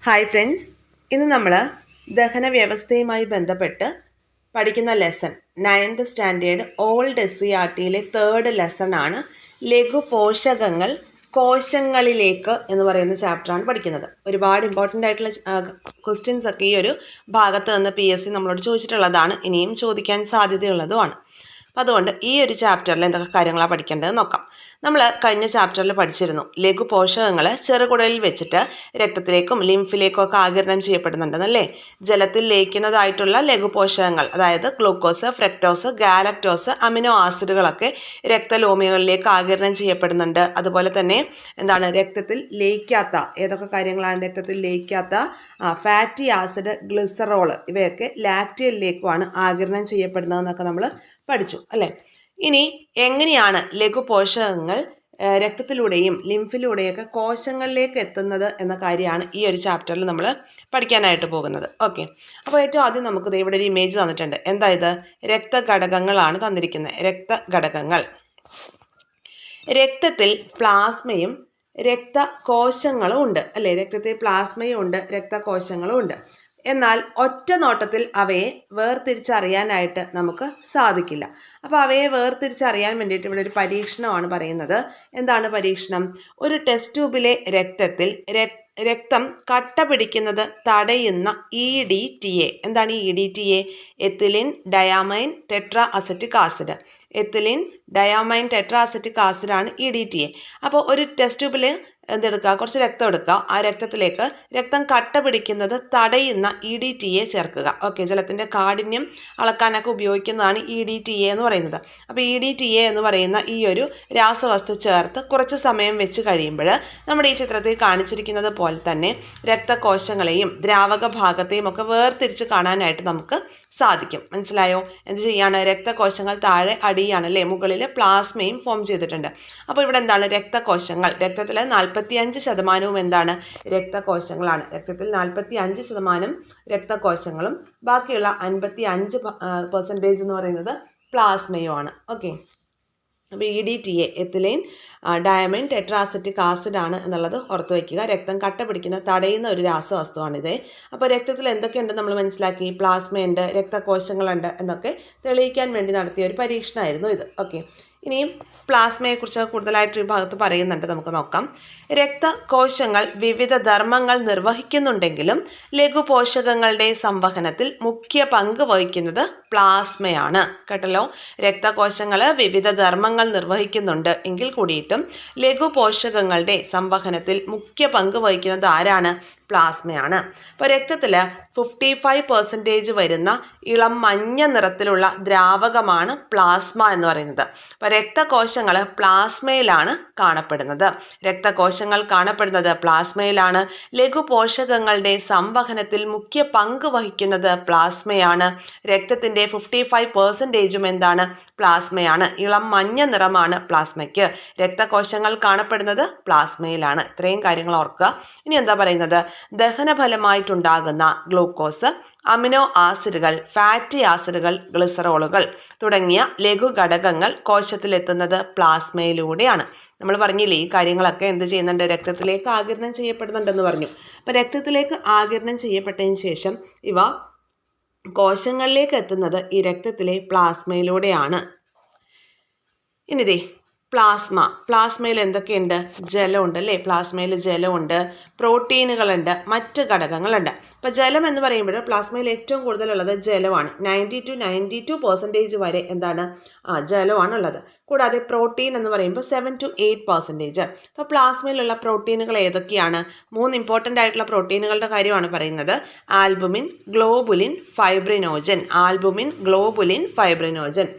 Hi friends, ഇന്ന് നമ്മൾ ദഹന വ്യവസ്ഥയുമായി ബന്ധപ്പെട്ട് പഠിക്കുന്ന ലെസൺ 9th സ്റ്റാൻഡേർഡ് ഓൾഡ് SCERTയിലെ 3rd ലെസൺ ആണ് ലഘു പോഷകങ്ങൾ കോശങ്ങളിലേക്ക് എന്ന് പറയുന്ന ചാപ്റ്ററാണ് പഠിക്കുന്നത്. ഒരുപാട് ഇമ്പോർട്ടൻ്റ് ആയിട്ടുള്ള ക്വസ്റ്റ്യൻസ് ഒക്കെ ഈ ഒരു ഭാഗത്ത് നിന്ന് PSC നമ്മളോട് ചോദിച്ചിട്ടുള്ളതാണ്, ഇനിയും ചോദിക്കാൻ സാധ്യതയുള്ളതുമാണ്. അപ്പോൾ അതുകൊണ്ട് ഈ ഒരു ചാപ്റ്ററിൽ എന്തൊക്കെ കാര്യങ്ങളാണ് പഠിക്കേണ്ടത് നോക്കാം. നമ്മൾ കഴിഞ്ഞ ചാപ്റ്ററിൽ പഠിച്ചിരുന്നു ലഘു പോഷകങ്ങൾ ചെറുകുടലിൽ വെച്ചിട്ട് രക്തത്തിലേക്കും ലിംഫിലേക്കും ഒക്കെ ആഗിരണം ചെയ്യപ്പെടുന്നുണ്ടെന്നല്ലേ. ജലത്തിൽ ലയിക്കുന്നതായിട്ടുള്ള ലഘു പോഷകങ്ങൾ, അതായത് ഗ്ലൂക്കോസ്, ഫ്രക്ടോസ്, ഗാലക്ടോസ്, അമിനോ ആസിഡുകളൊക്കെ രക്തലോമികളിലേക്ക് ആഗിരണം ചെയ്യപ്പെടുന്നുണ്ട്. അതുപോലെ തന്നെ രക്തത്തിൽ ലയിക്കാത്ത ഏതൊക്കെ കാര്യങ്ങളാണ് രക്തത്തിൽ ലയിക്കാത്ത ഫാറ്റി ആസിഡ്, ഗ്ലിസറോൾ ഇവയൊക്കെ ലാക്റ്റിയലിലേക്കുമാണ് ആഗിരണം ചെയ്യപ്പെടുന്നതെന്നൊക്കെ നമ്മൾ പഠിച്ചു അല്ലേ. ഇനി എങ്ങനെയാണ് ലഘു പോഷകങ്ങൾ രക്തത്തിലൂടെയും ലിംഫിലൂടെയൊക്കെ കോശങ്ങളിലേക്ക് എത്തുന്നത് എന്ന കാര്യമാണ് ഈ ഒരു ചാപ്റ്ററിൽ നമ്മൾ പഠിക്കാനായിട്ട് പോകുന്നത്. ഓക്കെ, അപ്പോൾ ഏറ്റവും ആദ്യം നമുക്ക് ഇവിടെ ഒരു ഇമേജ് തന്നിട്ടുണ്ട്. എന്താ ഇത്? രക്തഘടകങ്ങളാണ് തന്നിരിക്കുന്നത്. രക്തഘടകങ്ങൾ. രക്തത്തിൽ പ്ലാസ്മയും രക്തകോശങ്ങളും ഉണ്ട് അല്ലേ. രക്തത്തിൽ പ്ലാസ്മയും ഉണ്ട്, രക്തകോശങ്ങളും ഉണ്ട്. എന്നാൽ ഒറ്റ നോട്ടത്തിൽ അവയെ വേർതിരിച്ചറിയാനായിട്ട് നമുക്ക് സാധിക്കില്ല. അപ്പോൾ അവയെ വേർതിരിച്ചറിയാൻ വേണ്ടിയിട്ട് ഇവിടെ ഒരു പരീക്ഷണമാണ് പറയുന്നത്. എന്താണ് പരീക്ഷണം? ഒരു ടെസ്റ്റ് ട്യൂബിലെ രക്തത്തിൽ രക്തം കട്ട പിടിക്കുന്നത് തടയുന്ന EDTA. എന്താണ് ഈ EDTA? Ethylene diamine tetra acetic acid. Ethylene diamine tetra acetic ആസിഡാണ് EDTA. അപ്പോൾ ഒരു ടെസ്റ്റ് ട്യൂബിൽ എന്തെടുക്കുക, കുറച്ച് രക്തം എടുക്കുക. ആ രക്തത്തിലേക്ക് രക്തം കട്ട പിടിക്കുന്നത് തടയുന്ന EDTA ചേർക്കുക. ഓക്കെ, ജലത്തിൻ്റെ കാഠിന്യം അളക്കാനൊക്കെ ഉപയോഗിക്കുന്നതാണ് EDTA എന്ന് പറയുന്നത്. അപ്പോൾ EDTA എന്ന് പറയുന്ന ഈ ഒരു രാസവസ്തു ചേർത്ത് കുറച്ച് സമയം വെച്ച് കഴിയുമ്പോൾ നമ്മുടെ ഈ ചിത്രത്തിൽ കാണിച്ചിരിക്കുന്നത് പോലെ തന്നെ രക്തകോശങ്ങളെയും ദ്രാവക ഭാഗത്തെയും ഒക്കെ വേർതിരിച്ച് കാണാനായിട്ട് നമുക്ക് സാധിക്കും. മനസ്സിലായോ? എന്ത് ചെയ്യാണ്? രക്തകോശങ്ങൾ താഴെ അടിയാണ് അല്ലേ, മുകളിൽ പ്ലാസ്മയും ഫോം ചെയ്തിട്ടുണ്ട്. അപ്പോൾ ഇവിടെ എന്താണ്? രക്തകോശങ്ങൾ. രക്തത്തിൽ 45% എന്താണ്? രക്തകോശങ്ങളാണ്. രക്തത്തിൽ 45% രക്തകോശങ്ങളും ബാക്കിയുള്ള 55% എന്ന് പറയുന്നത് പ്ലാസ്മയുമാണ്. ഓക്കെ, അപ്പോൾ EDTA എത്തിലൈൻ ഡയമൈൻ ടെട്രാസെറ്റിക് ആസിഡ് ആണ് എന്നുള്ളത് ഓർത്ത് വയ്ക്കുക. രക്തം കട്ട പിടിക്കുന്ന തടയുന്ന ഒരു രാസവസ്തുവാണിത്. അപ്പോൾ രക്തത്തിൽ എന്തൊക്കെയുണ്ട് നമ്മൾ മനസ്സിലാക്കി. പ്ലാസ്മയുണ്ട്, രക്തകോശങ്ങളുണ്ട് എന്നൊക്കെ തെളിയിക്കാൻ വേണ്ടി നടത്തിയ ഒരു പരീക്ഷണമായിരുന്നു ഇത്. ഓക്കെ, ഇനിയും പ്ലാസ്മയെക്കുറിച്ച് കൂടുതലായിട്ട് ഈ ഭാഗത്ത് പറയുന്നുണ്ട്, നമുക്ക് നോക്കാം. രക്തകോശങ്ങൾ വിവിധ ധർമ്മങ്ങൾ നിർവഹിക്കുന്നുണ്ടെങ്കിലും ലഘുപോഷകങ്ങളുടെ സംവഹനത്തിൽ മുഖ്യ പങ്ക് വഹിക്കുന്നത് പ്ലാസ്മയാണ്. കേട്ടല്ലോ, രക്തകോശങ്ങൾ വിവിധ ധർമ്മങ്ങൾ നിർവഹിക്കുന്നുണ്ട് എങ്കിൽ കൂടിയിട്ടും ലഘുപോഷകങ്ങളുടെ സംവഹനത്തിൽ മുഖ്യ പങ്ക് വഹിക്കുന്നത് ആരാണ്? പ്ലാസ്മയാണ്. അപ്പോൾ രക്തത്തിൽ 55% വരുന്ന ഇളം മഞ്ഞ നിറത്തിലുള്ള ദ്രാവകമാണ് പ്ലാസ്മ എന്ന് പറയുന്നത്. അപ്പോൾ രക്തകോശങ്ങൾ പ്ലാസ്മയിലാണ് കാണപ്പെടുന്നത്. രക്തകോശങ്ങൾ കാണപ്പെടുന്നത് പ്ലാസ്മയിലാണ്. ലഘുപോഷകങ്ങളുടെ സംവഹനത്തിൽ മുഖ്യ പങ്ക് വഹിക്കുന്നത് പ്ലാസ്മയാണ്. രക്തത്തിൻ്റെ 55% എന്താണ്? പ്ലാസ്മയാണ്. ഇളം മഞ്ഞ നിറമാണ് പ്ലാസ്മയ്ക്ക്. രക്തകോശങ്ങൾ കാണപ്പെടുന്നത് പ്ലാസ്മയിലാണ്. ഇത്രയും കാര്യങ്ങൾ ഓർക്കുക. ഇനി എന്താ പറയുന്നത്? ദഹനഫലമായിട്ടുണ്ടാകുന്ന ഗ്ലൂക്കോസ്, അമിനോ ആസിഡുകൾ, ഫാറ്റി ആസിഡുകൾ, ഗ്ലിസറോളുകൾ തുടങ്ങിയ ലഘുഘടകങ്ങൾ കോശത്തിലെത്തുന്നത് പ്ലാസ്മയിലൂടെയാണ്. നമ്മൾ പറഞ്ഞില്ലേ ഈ കാര്യങ്ങളൊക്കെ എന്ത് ചെയ്യുന്നുണ്ട്? രക്തത്തിലേക്ക് ആഗിരണം ചെയ്യപ്പെടുന്നുണ്ടെന്ന് പറഞ്ഞു. അപ്പോൾ രക്തത്തിലേക്ക് ആഗിരണം ചെയ്യപ്പെട്ടതിന് ശേഷം ഇവ കോശങ്ങളിലേക്ക് എത്തുന്നത് ഈ രക്തത്തിലെ പ്ലാസ്മയിലൂടെയാണ്. ഇനിതേ പ്ലാസ്മയിൽ എന്തൊക്കെയുണ്ട്? ജലമുണ്ട് അല്ലേ. പ്ലാസ്മയിൽ ജലമുണ്ട്, പ്രോട്ടീനുകളുണ്ട്, മറ്റ് ഘടകങ്ങളുണ്ട്. അപ്പോൾ ജലം എന്ന് പറയുമ്പോൾ പ്ലാസ്മയിൽ ഏറ്റവും കൂടുതലുള്ളത് ജലമാണ്. 90-92% വരെ എന്താണ്? ജലമാണുള്ളത്. കൂടാതെ പ്രോട്ടീൻ എന്ന് പറയുമ്പോൾ 7 to 8%. അപ്പോൾ പ്ലാസ്മയിലുള്ള പ്രോട്ടീനുകൾ ഏതൊക്കെയാണ്? 3 ഇമ്പോർട്ടൻ്റ് ആയിട്ടുള്ള പ്രോട്ടീനുകളുടെ കാര്യമാണ് പറയുന്നത്. Albumin, globulin, fibrinogen. Albumin, globulin, fibrinogen.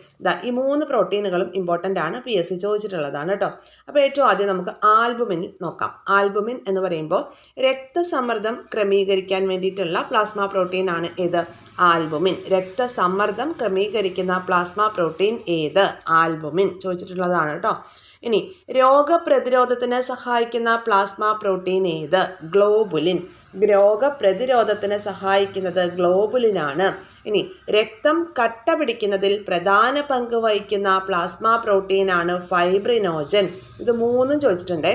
ഈ 3 പ്രോട്ടീനുകളും ഇമ്പോർട്ടൻ്റ് ആണ്, PSC ചോദിച്ചിട്ടുള്ളതാണ് കേട്ടോ. അപ്പോൾ ഏറ്റവും ആദ്യം നമുക്ക് ആൽബുമിൻ നോക്കാം. ആൽബുമിൻ എന്ന് പറയുമ്പോൾ രക്തസമ്മർദ്ദം ക്രമീകരിക്കാൻ വേണ്ടിയിട്ടുള്ള പ്ലാസ്മ പ്രോട്ടീൻ ആണ് ഏത്? ആൽബുമിൻ. രക്തസമ്മർദ്ദം ക്രമീകരിക്കുന്ന പ്ലാസ്മ പ്രോട്ടീൻ ഏത്? ആൽബുമിൻ. ചോദിച്ചിട്ടുള്ളതാണ് കേട്ടോ. ഇനി രോഗപ്രതിരോധത്തിന് സഹായിക്കുന്ന പ്ലാസ്മ പ്രോട്ടീൻ ഏത്? ഗ്ലോബുലിൻ. രോഗപ്രതിരോധത്തിന് സഹായിക്കുന്നത് ഗ്ലോബുലിനാണ്. ഇനി രക്തം കട്ട പിടിക്കുന്നതിൽ പ്രധാന പങ്ക് വഹിക്കുന്ന പ്ലാസ്മ പ്രോട്ടീനാണ് ഫൈബ്രിനോജൻ. ഇത് 3 ചോദിച്ചിട്ടുണ്ട്.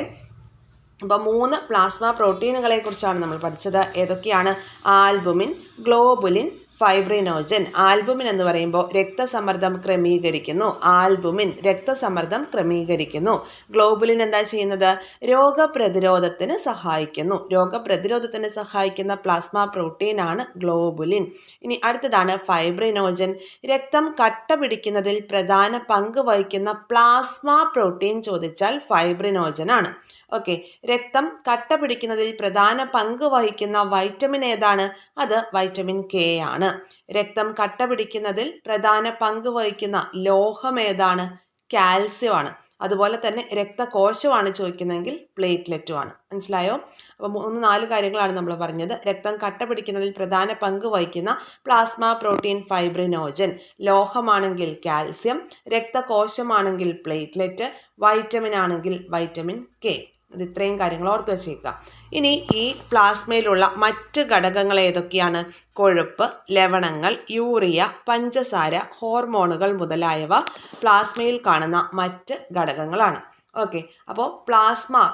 അപ്പോൾ 3 പ്ലാസ്മ പ്രോട്ടീനുകളെ കുറിച്ചാണ് നമ്മൾ പഠിച്ചത്. ഏതൊക്കെയാണ്? Albumin, globulin, fibrinogen. ആൽബുമിൻ എന്ന് പറയുമ്പോൾ രക്തസമ്മർദ്ദം ക്രമീകരിക്കുന്നു. ആൽബുമിൻ രക്തസമ്മർദ്ദം ക്രമീകരിക്കുന്നു. ഗ്ലോബുലിൻ എന്താ ചെയ്യുന്നത്? രോഗപ്രതിരോധത്തിന് സഹായിക്കുന്നു. രോഗപ്രതിരോധത്തിന് സഹായിക്കുന്ന പ്ലാസ്മ പ്രോട്ടീനാണ് ഗ്ലോബുലിൻ. ഇനി അടുത്തതാണ് ഫൈബ്രിനോജൻ. രക്തം കട്ട പിടിക്കുന്നതിൽ പ്രധാന പങ്ക് വഹിക്കുന്ന പ്ലാസ്മ പ്രോട്ടീൻ ചോദിച്ചാൽ ഫൈബ്രിനോജൻ ആണ്. ഓക്കെ, രക്തം കട്ട പിടിക്കുന്നതിൽ പ്രധാന പങ്ക് വഹിക്കുന്ന വൈറ്റമിൻ ഏതാണ്? അത് വൈറ്റമിൻ കെ ആണ്. രക്തം കട്ട പിടിക്കുന്നതിൽ പ്രധാന പങ്ക് വഹിക്കുന്ന ലോഹം ഏതാണ്? കാൽസ്യം ആണ്. അതുപോലെ തന്നെ രക്തകോശമാണ് ചോദിക്കുന്നതെങ്കിൽ പ്ലേറ്റ്ലെറ്റുമാണ്. മനസ്സിലായോ? അപ്പോൾ 3-4 കാര്യങ്ങളാണ് നമ്മൾ പറഞ്ഞത്. രക്തം കട്ട പിടിക്കുന്നതിൽ പ്രധാന പങ്ക് വഹിക്കുന്ന പ്ലാസ്മ പ്രോട്ടീൻ ഫൈബ്രിനോജൻ, ലോഹമാണെങ്കിൽ കാൽസ്യം, രക്തകോശമാണെങ്കിൽ പ്ലേറ്റ്ലെറ്റ്, വൈറ്റമിൻ ആണെങ്കിൽ വൈറ്റമിൻ കെ. അത് ഇത്രയും കാര്യങ്ങൾ ഓർത്ത് വെച്ചേക്കുക. ഇനി ഈ പ്ലാസ്മയിലുള്ള മറ്റ് ഘടകങ്ങൾ ഏതൊക്കെയാണ്? കൊഴുപ്പ്, ലവണങ്ങൾ, യൂറിയ, പഞ്ചസാര, ഹോർമോണുകൾ മുതലായവ പ്ലാസ്മയിൽ കാണുന്ന മറ്റ് ഘടകങ്ങളാണ്. ഓക്കെ, അപ്പോൾ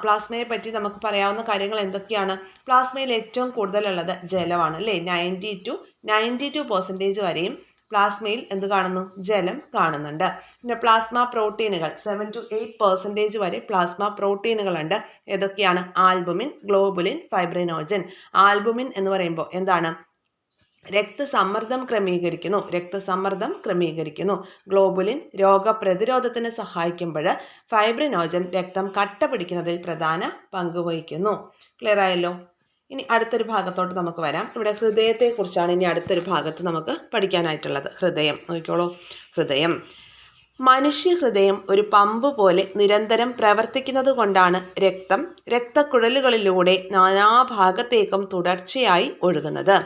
പ്ലാസ്മയെ പറ്റി നമുക്ക് പറയാവുന്ന കാര്യങ്ങൾ എന്തൊക്കെയാണ്? പ്ലാസ്മയിൽ ഏറ്റവും കൂടുതലുള്ളത് ജലമാണ് അല്ലേ? 92% വരെയും പ്ലാസ്മയിൽ എന്ത് കാണുന്നു? ജലം കാണുന്നുണ്ട്. പിന്നെ പ്ലാസ്മ പ്രോട്ടീനുകൾ 7 to 8% വരെ പ്ലാസ്മ പ്രോട്ടീനുകളുണ്ട്. ഏതൊക്കെയാണ്? Albumin, globulin, fibrinogen. ആൽബുമിൻ എന്ന് പറയുമ്പോൾ എന്താണ്? രക്തസമ്മർദ്ദം ക്രമീകരിക്കുന്നു. ഗ്ലോബുലിൻ രോഗപ്രതിരോധത്തിന് സഹായിക്കുമ്പോൾ ഫൈബ്രിനോജൻ രക്തം കട്ട പിടിക്കുന്നതിൽ പ്രധാന പങ്ക് വഹിക്കുന്നു. ക്ലിയർ ആയല്ലോ? ഇനി അടുത്തൊരു ഭാഗത്തോട്ട് നമുക്ക് വരാം. ഇവിടെ ഹൃദയത്തെക്കുറിച്ചാണ് ഇനി അടുത്തൊരു ഭാഗത്ത് നമുക്ക് പഠിക്കാനായിട്ടുള്ളത്. ഹൃദയം നോക്കിക്കോളൂ. ഹൃദയം, മനുഷ്യഹൃദയം ഒരു പമ്പ് പോലെ നിരന്തരം പ്രവർത്തിക്കുന്നത് കൊണ്ടാണ് രക്തം രക്തക്കുഴലുകളിലൂടെ നാനാഭാഗത്തേക്കും തുടർച്ചയായി ഒഴുകുന്നത്.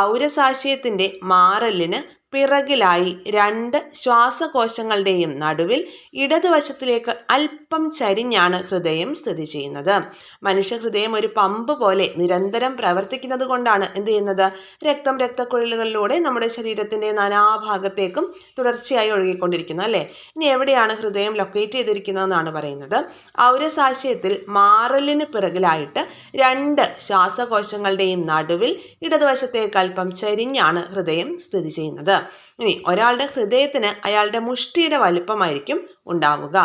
ഔരസാശയത്തിൻ്റെ മാറലിന് പിറകിലായി 2 ശ്വാസകോശങ്ങളുടെയും നടുവിൽ ഇടതുവശത്തിലേക്ക് അല്പം ചരിഞ്ഞാണ് ഹൃദയം സ്ഥിതി ചെയ്യുന്നത്. മനുഷ്യഹൃദയം ഒരു പമ്പ് പോലെ നിരന്തരം പ്രവർത്തിക്കുന്നത് കൊണ്ടാണ് എന്ത് ചെയ്യുന്നത്? രക്തം രക്തക്കുഴലുകളിലൂടെ നമ്മുടെ ശരീരത്തിൻ്റെ നാനാഭാഗത്തേക്കും തുടർച്ചയായി ഒഴുകിക്കൊണ്ടിരിക്കുന്നത് അല്ലേ? ഇനി എവിടെയാണ് ഹൃദയം ലൊക്കേറ്റ് ചെയ്തിരിക്കുന്നതെന്നാണ് പറയുന്നത്. ഔരസാശയത്തിൽ മാറലിന് പിറകിലായിട്ട് 2 ശ്വാസകോശങ്ങളുടെയും നടുവിൽ ഇടതുവശത്തേക്ക് അല്പം ചരിഞ്ഞാണ് ഹൃദയം സ്ഥിതി ചെയ്യുന്നത്. ഇനി ഒരാളുടെ ഹൃദയത്തിന് അയാളുടെ മുഷ്ടിയുടെ വലിപ്പമായിരിക്കും ഉണ്ടാവുക.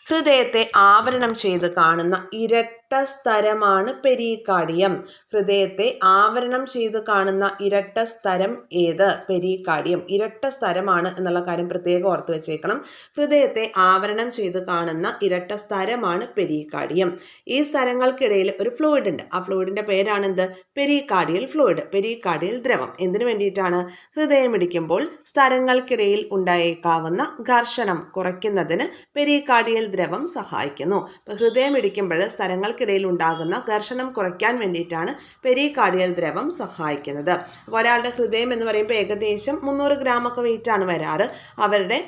ഹൃദയത്തെ ആവരണം ചെയ്ത് കാണുന്ന ഇരട്ട സ്തരമാണ് പെരികാർഡിയം. ഹൃദയത്തെ ആവരണം ചെയ്ത് കാണുന്ന ഇരട്ട സ്തരം ഏത്? പെരികാർഡിയം. ഇരട്ട സ്തരമാണ് എന്നുള്ള കാര്യം പ്രത്യേകം ഓർത്ത് വെച്ചേക്കണം. ഹൃദയത്തെ ആവരണം ചെയ്ത് കാണുന്ന ഇരട്ട സ്തരമാണ് പെരികാർഡിയം. ഈ സ്തരങ്ങൾക്കിടയിൽ ഒരു ഫ്ലൂയിഡ് ഉണ്ട്. ആ ഫ്ലൂയിഡിന്റെ പേരാണ് എന്ത്? പെരികാർഡിയൽ ഫ്ലൂയിഡ്, പെരികാർഡിയൽ ദ്രവം. എന്തിനു വേണ്ടിയിട്ടാണ്? ഹൃദയമിടിക്കുമ്പോൾ സ്തരങ്ങൾക്കിടയിൽ ഉണ്ടായേക്കാവുന്ന ഘർഷണം കുറയ്ക്കുന്നതിന് പെരികാർഡിയൽ ദ്രവം സഹായിക്കുന്നു. അപ്പോൾ ഹൃദയമിടിക്കുമ്പോൾ സ്തരങ്ങൾക്കിടയിൽ ഉണ്ടാകുന്ന ഘർഷണം കുറയ്ക്കാൻ വേണ്ടിയിട്ടാണ് പെരികാർഡിയൽ ദ്രവം സഹായിക്കുന്നത്. അപ്പോൾ ഒരാളുടെ ഹൃദയം എന്ന് പറയുമ്പോൾ ഏകദേശം 300 ഗ്രാമൊക്കെ വെയിറ്റ് ആണ് വരാറ്. അവരുടെ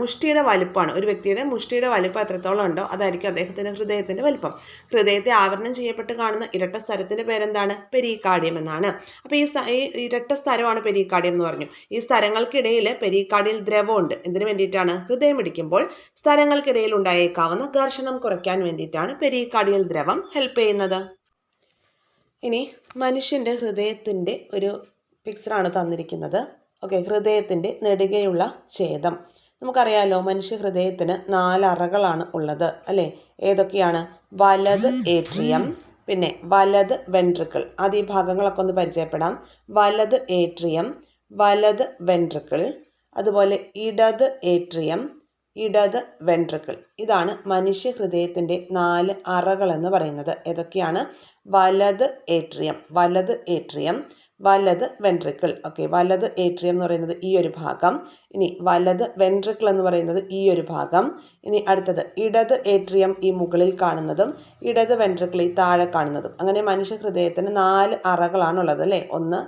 മുഷ്ടിയുടെ വലിപ്പമാണ്. ഒരു വ്യക്തിയുടെ മുഷ്ടിയുടെ വലിപ്പം എത്രത്തോളം ഉണ്ടോ അതായിരിക്കും അദ്ദേഹത്തിൻ്റെ ഹൃദയത്തിൻ്റെ വലിപ്പം. ഹൃദയത്തെ ആവരണം ചെയ്യപ്പെട്ട് കാണുന്ന ഇരട്ട സ്തരത്തിൻ്റെ പേരെന്താണ്? പെരികാർഡിയം എന്നാണ്. അപ്പോൾ ഈ ഇരട്ട സ്തരമാണ് പെരികാർഡിയം എന്ന് പറഞ്ഞു. ഈ സ്തരങ്ങൾക്കിടയിൽ പെരികാർഡിയൽ ദ്രവമുണ്ട്. എന്തിനു വേണ്ടിയിട്ടാണ്? ഹൃദയം ഇടിക്കുമ്പോൾ സ്തരങ്ങൾക്കിടയിൽ ഉണ്ടായേക്കാവുന്ന ഘർഷണം കുറയ്ക്കാൻ വേണ്ടിയിട്ടാണ് പെരികാർഡിയൽ ദ്രവം ഹെൽപ്പ് ചെയ്യുന്നത്. ഇനി മനുഷ്യൻ്റെ ഹൃദയത്തിൻ്റെ ഒരു പിക്ചറാണ് തന്നിരിക്കുന്നത്. ഓക്കെ, ഹൃദയത്തിൻ്റെ നെടുകെയുള്ള ഛേദം. നമുക്കറിയാലോ മനുഷ്യ ഹൃദയത്തിന് 4 അറകളാണ് ഉള്ളത് അല്ലേ? ഏതൊക്കെയാണ്? വലത് ഏട്രിയം, പിന്നെ വലത് വെൻട്രിക്കിൾ. ആദ്യ ഈ ഭാഗങ്ങളൊക്കെ ഒന്ന് പരിചയപ്പെടാം. വലത് ഏട്രിയം, വലത് വെൻട്രിക്കിൾ, അതുപോലെ ഇടത് ഏട്രിയം, ഇടത് വെൻട്രിക്കിൾ. ഇതാണ് മനുഷ്യ ഹൃദയത്തിൻ്റെ 4 അറകൾ എന്ന് പറയുന്നത്. ഏതൊക്കെയാണ്? വലത് ഏട്രിയം, വലത് വെൻട്രിക്കിൾ. ഓക്കെ, വലത് ഏട്രിയം എന്ന് പറയുന്നത് ഈ ഒരു ഭാഗം. ഇനി വലത് വെൻട്രിക്കിൾ എന്ന് പറയുന്നത് ഈ ഒരു ഭാഗം. ഇനി അടുത്തത് ഇടത് ഏട്രിയം, ഈ മുകളിൽ കാണുന്നതും ഇടത് വെൻട്രിക്കിൾ ഈ താഴെ കാണുന്നതും. അങ്ങനെ മനുഷ്യ ഹൃദയത്തിന് 4 അറകളാണുള്ളത് അല്ലേ? 1,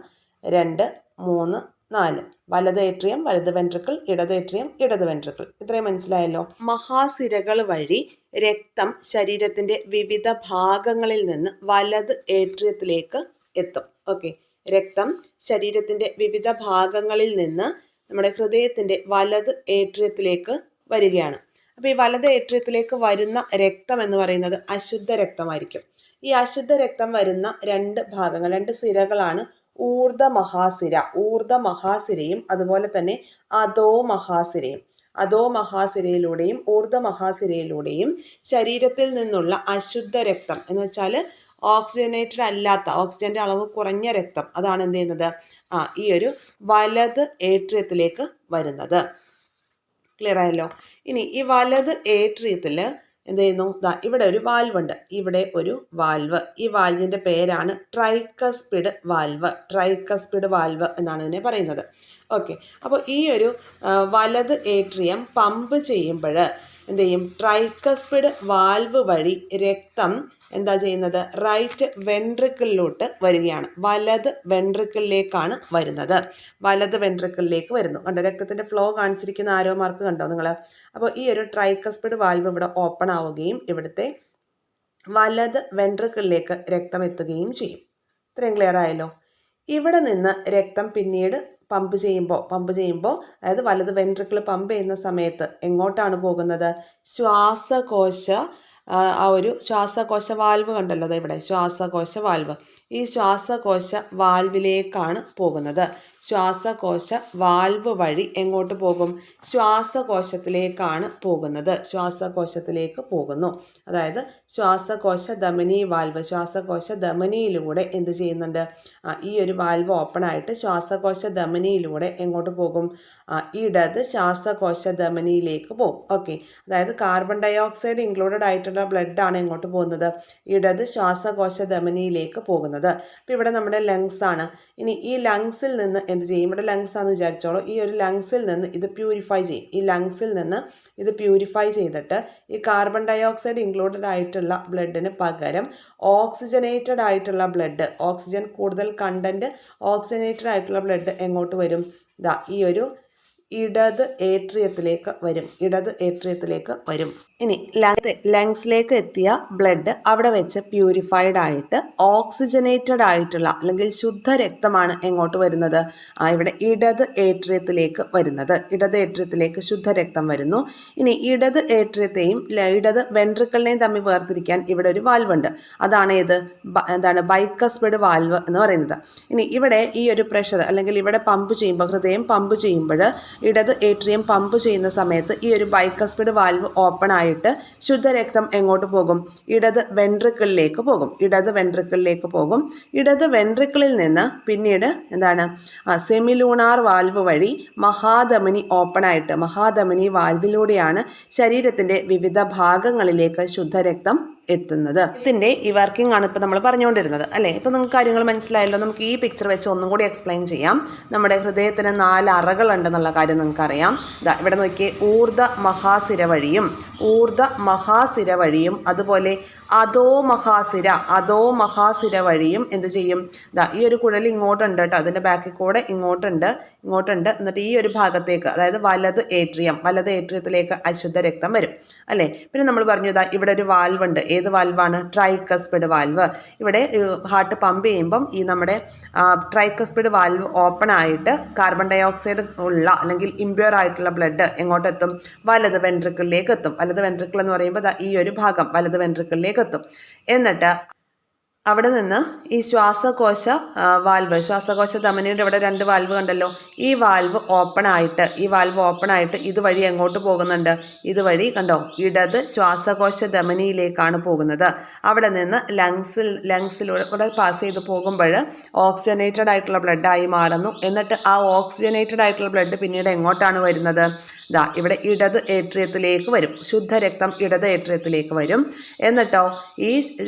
2, 3, 4. വലത് ഏട്രിയം, വലത് വെൻട്രിക്കിൾ, ഇടത് ഏട്രിയം, ഇടത് വെൻട്രിക്കിൾ. ഇത്രയും മനസ്സിലായല്ലോ. മഹാസിരകൾ വഴി രക്തം ശരീരത്തിൻ്റെ വിവിധ ഭാഗങ്ങളിൽ നിന്ന് വലത് ഏട്രിയത്തിലേക്ക് എത്തും. ഓക്കെ, രക്തം ശരീരത്തിൻ്റെ വിവിധ ഭാഗങ്ങളിൽ നിന്ന് നമ്മുടെ ഹൃദയത്തിൻ്റെ വലത് ഏട്രിയത്തിലേക്ക് വരികയാണ്. അപ്പോൾ ഈ വലത് ഏട്രിയത്തിലേക്ക് വരുന്ന രക്തം എന്ന് പറയുന്നത് അശുദ്ധ രക്തമായിരിക്കും. ഈ അശുദ്ധ രക്തം വരുന്ന രണ്ട് ഭാഗങ്ങൾ, രണ്ട് സിരകളാണ് ഊർധ്വ മഹാസിരയും അതുപോലെ തന്നെ അധോ മഹാസിരയിലൂടെയും ഊർധ്വ മഹാസിരയിലൂടെയും ശരീരത്തിൽ നിന്നുള്ള അശുദ്ധ രക്തം എന്ന് വെച്ചാൽ ഓക്സിജനേറ്റഡ് അല്ലാത്ത, ഓക്സിജന്റെ അളവ് കുറഞ്ഞ രക്തം, അതാണ് എന്ത് ചെയ്യുന്നത്, ഈ ഒരു വലത് ഏട്രിയത്തിലേക്ക് വരുന്നത്. ക്ലിയർ ആയല്ലോ. ഇനി ഈ വലത് ഏട്രിയത്തിൽ എന്ത് ചെയ്യുന്നു, ഇവിടെ ഒരു വാൽവ് ഉണ്ട്, ഇവിടെ ഒരു വാൽവ്. ഈ വാൽവിൻ്റെ പേരാണ് ട്രൈക്കസ്പിഡ് വാൽവ് എന്നാണ് ഇതിനെ പറയുന്നത്. ഓക്കെ, അപ്പോൾ ഈ ഒരു വലത് ഏട്രിയം പമ്പ് ചെയ്യുമ്പോൾ എന്ത് ചെയ്യും, ട്രൈക്കസ്പിഡ് വാൽവ് വഴി രക്തം എന്താ ചെയ്യുന്നത്, റൈറ്റ് വെൻട്രിക്കിളിലോട്ട് വരികയാണ്. വലത് വെൻട്രിക്കിളിലേക്കാണ് വരുന്നത്. വലത് വെൻട്രിക്കിളിലേക്ക് വരുന്നു. കണ്ടോ, രക്തത്തിൻ്റെ ഫ്ലോ കാണിച്ചിരിക്കുന്ന ആരോ മാർക്ക് കണ്ടോ നിങ്ങൾ? അപ്പോൾ ഈ ഒരു ട്രൈക്കസ്പിഡ് വാൽവ് ഇവിടെ ഓപ്പൺ ആവുകയും ഇവിടുത്തെ വലത് വെൻട്രിക്കിളിലേക്ക് രക്തം എത്തുകയും ചെയ്യും. ഇത്രയും ക്ലിയർ ആയല്ലോ. ഇവിടെ നിന്ന് രക്തം പിന്നീട് പമ്പ് ചെയ്യുമ്പോൾ അതായത് വലത് വെൻട്രിക്കിൾ പമ്പ് ചെയ്യുന്ന സമയത്ത് എങ്ങോട്ടാണ് പോകുന്നത്, ശ്വാസകോശ വാൽവ് കണ്ടല്ലോ ഇവിടെ, ശ്വാസകോശ വാൽവ്. ഈ ശ്വാസകോശ വാൽവിലേക്കാണ് പോകുന്നത്. ശ്വാസകോശ വാൽവ് വഴി എങ്ങോട്ട് പോകും, ശ്വാസകോശത്തിലേക്കാണ് പോകുന്നത്. ശ്വാസകോശത്തിലേക്ക് പോകുന്നു. അതായത് ശ്വാസകോശ ധമനി വാൽവ്, ശ്വാസകോശ ധമനിയിലൂടെ എന്ത് ചെയ്യുന്നുണ്ട്, ഈ ഒരു വാൽവ് ഓപ്പൺ ആയിട്ട് ശ്വാസകോശ ധമനിയിലൂടെ എങ്ങോട്ട് പോകും, ഇടത് ശ്വാസകോശ ധമനിയിലേക്ക് പോകും. ഓക്കെ, അതായത് കാർബൺ ഡൈ ഓക്സൈഡ് ഇൻക്ലൂഡഡ് ആയിട്ടുള്ള ബ്ലഡ് ആണ് എങ്ങോട്ട് പോകുന്നത്, ഇടത് ശ്വാസകോശ ധമനിയിലേക്ക് പോകുന്നത്. അപ്പോൾ ഇവിടെ നമ്മുടെ ലങ്സ് ആണ്. ഇനി ഈ ലങ്സിൽ നിന്ന് എന്ത് ചെയ്യും, ഇവിടെ ലങ്സ് ആണെന്ന് വിചാരിച്ചോളൂ. ഈ ഒരു ലങ്സിൽ നിന്ന് ഇത് പ്യൂരിഫൈ ചെയ്യും. ഈ ലങ്സിൽ നിന്ന് ഇത് പ്യൂരിഫൈ ചെയ്തിട്ട് ഈ കാർബൺ ഡൈ ഓക്സൈഡ് ഇൻക്ലൂഡഡ് ആയിട്ടുള്ള ബ്ലഡിന് പകരം ഓക്സിജനേറ്റഡ് ആയിട്ടുള്ള ബ്ലഡ്, ഓക്സിജൻ കൂടുതൽ കണ്ടന്റ് ഓക്സിജനേറ്റഡ് ആയിട്ടുള്ള ബ്ലഡ് എങ്ങോട്ട് വരും, ഈ ഒരു ഇടത് ഏട്രിയത്തിലേക്ക് വരും. ഇനി ലങ്സിലേക്ക് എത്തിയ ബ്ലഡ് അവിടെ വെച്ച് പ്യൂരിഫൈഡ് ആയിട്ട് ഓക്സിജനേറ്റഡ് ആയിട്ടുള്ള അല്ലെങ്കിൽ ശുദ്ധ രക്തമാണ് എങ്ങോട്ട് വരുന്നത്, ഇവിടെ ഇടത് ഏട്രിയത്തിലേക്ക് വരുന്നത്. ഇടത് ഏട്രിയത്തിലേക്ക് ശുദ്ധരക്തം വരുന്നു. ഇനി ഇടത് ഏട്രിയത്തെയും ഇടത് വെൻട്രിക്കിളിനെയും തമ്മിൽ വേർതിരിക്കാൻ ഇവിടെ ഒരു വാൽവ് ഉണ്ട്. അതാണ് എന്താണ് ബൈക്കസ്പിഡ് വാൽവ് എന്ന് പറയുന്നത്. ഇനി ഇവിടെ ഈ ഒരു പ്രഷർ അല്ലെങ്കിൽ ഇവിടെ പമ്പ് ചെയ്യുമ്പോൾ, ഹൃദയം പമ്പ് ചെയ്യുമ്പോൾ ഇടത് ഏട്രിയം പമ്പ് ചെയ്യുന്ന സമയത്ത് ഈ ഒരു ബൈക്കസ്പിഡ് വാൽവ് ഓപ്പൺ ആയിട്ട് ശുദ്ധരക്തം എങ്ങോട്ട് പോകും, ഇടത് വെൻട്രിക്കിളിലേക്ക് പോകും. ഇടത് വെൻട്രിക്കിളിൽ നിന്ന് പിന്നീട് എന്താണ്, സെമിലൂണാർ വാൽവ് വഴി മഹാധമനി ഓപ്പൺ ആയിട്ട്, മഹാധമനി വാൽവിലൂടെയാണ് ശരീരത്തിന്റെ വിവിധ ഭാഗങ്ങളിലേക്ക് ശുദ്ധരക്തം എത്തുന്നത്. ഇതിൻ്റെ ഈ വർക്കിംഗ് ആണ് ഇപ്പോൾ നമ്മൾ പറഞ്ഞുകൊണ്ടിരുന്നത് അല്ലേ. ഇപ്പോൾ നിങ്ങൾക്ക് കാര്യങ്ങൾ മനസ്സിലായല്ലോ. നമുക്ക് ഈ പിക്ചർ വെച്ച് ഒന്നും കൂടി എക്സ്പ്ലെയിൻ ചെയ്യാം. നമ്മുടെ ഹൃദയത്തിന് 4 അറകളുണ്ടെന്നുള്ള കാര്യം നിങ്ങൾക്കറിയാം. ഇവിടെ നോക്കിയേ, ഊർധ്വ മഹാസിര വഴിയും അതുപോലെ അധോ മഹാസിര വഴിയും എന്ത് ചെയ്യും, ഈ ഒരു കുഴൽ ഇങ്ങോട്ടുണ്ട് കേട്ടോ, അതിൻ്റെ ബാക്കിൽ കൂടെ ഇങ്ങോട്ടുണ്ട്. എന്നിട്ട് ഈ ഒരു ഭാഗത്തേക്ക്, അതായത് വലത് ഏട്രിയത്തിലേക്ക് അശുദ്ധ രക്തം വരും അല്ലേ. പിന്നെ നമ്മൾ പറഞ്ഞു ഇവിടെ ഒരു വാൽവ് ഉണ്ട്. ഏത് വാൽവാണ്, ട്രൈക്കസ്പിഡ് വാൽവ്. ഇവിടെ ഹാർട്ട് പമ്പ് ചെയ്യുമ്പം ഈ നമ്മുടെ ട്രൈക്കസ്പിഡ് വാൽവ് ഓപ്പൺ ആയിട്ട് കാർബൺ ഡൈ ഓക്സൈഡ് ഉള്ള അല്ലെങ്കിൽ ഇമ്പ്യൂർ ആയിട്ടുള്ള ബ്ലഡ് എങ്ങോട്ടെത്തും, വലത് വെൻട്രിക്കിളിലേക്ക് എത്തും. വലത് വെൻട്രിക്കിൾ എന്ന് പറയുമ്പോൾ ഈ ഒരു ഭാഗം വലത് വെൻട്രിക്കിളിലേക്ക് എത്തും. എന്നിട്ട് അവിടെ നിന്ന് ഈ ശ്വാസകോശ ധമനിയുടെ ഇവിടെ 2 വാൽവ് കണ്ടല്ലോ. ഈ വാൽവ് ഓപ്പൺ ആയിട്ട് ഇതുവഴി എങ്ങോട്ട് പോകുന്നുണ്ട്, ഇതുവഴി കണ്ടോ, ഇടത് ശ്വാസകോശ ധമനിയിലേക്കാണ് പോകുന്നത്. അവിടെ നിന്ന് ലങ്സിലൂടെ പാസ് ചെയ്ത് പോകുമ്പോൾ ഓക്സിജനേറ്റഡ് ആയിട്ടുള്ള ബ്ലഡായി മാറുന്നു. എന്നിട്ട് ആ ഓക്സിജനേറ്റഡ് ആയിട്ടുള്ള ബ്ലഡ് പിന്നീട് എങ്ങോട്ടാണ് വരുന്നത്, ഇവിടെ ഇടത് ഏട്രിയത്തിലേക്ക് വരും. ശുദ്ധരക്തം ഇടത് ഏട്രിയത്തിലേക്ക് വരും. എന്നിട്ടോ ഈ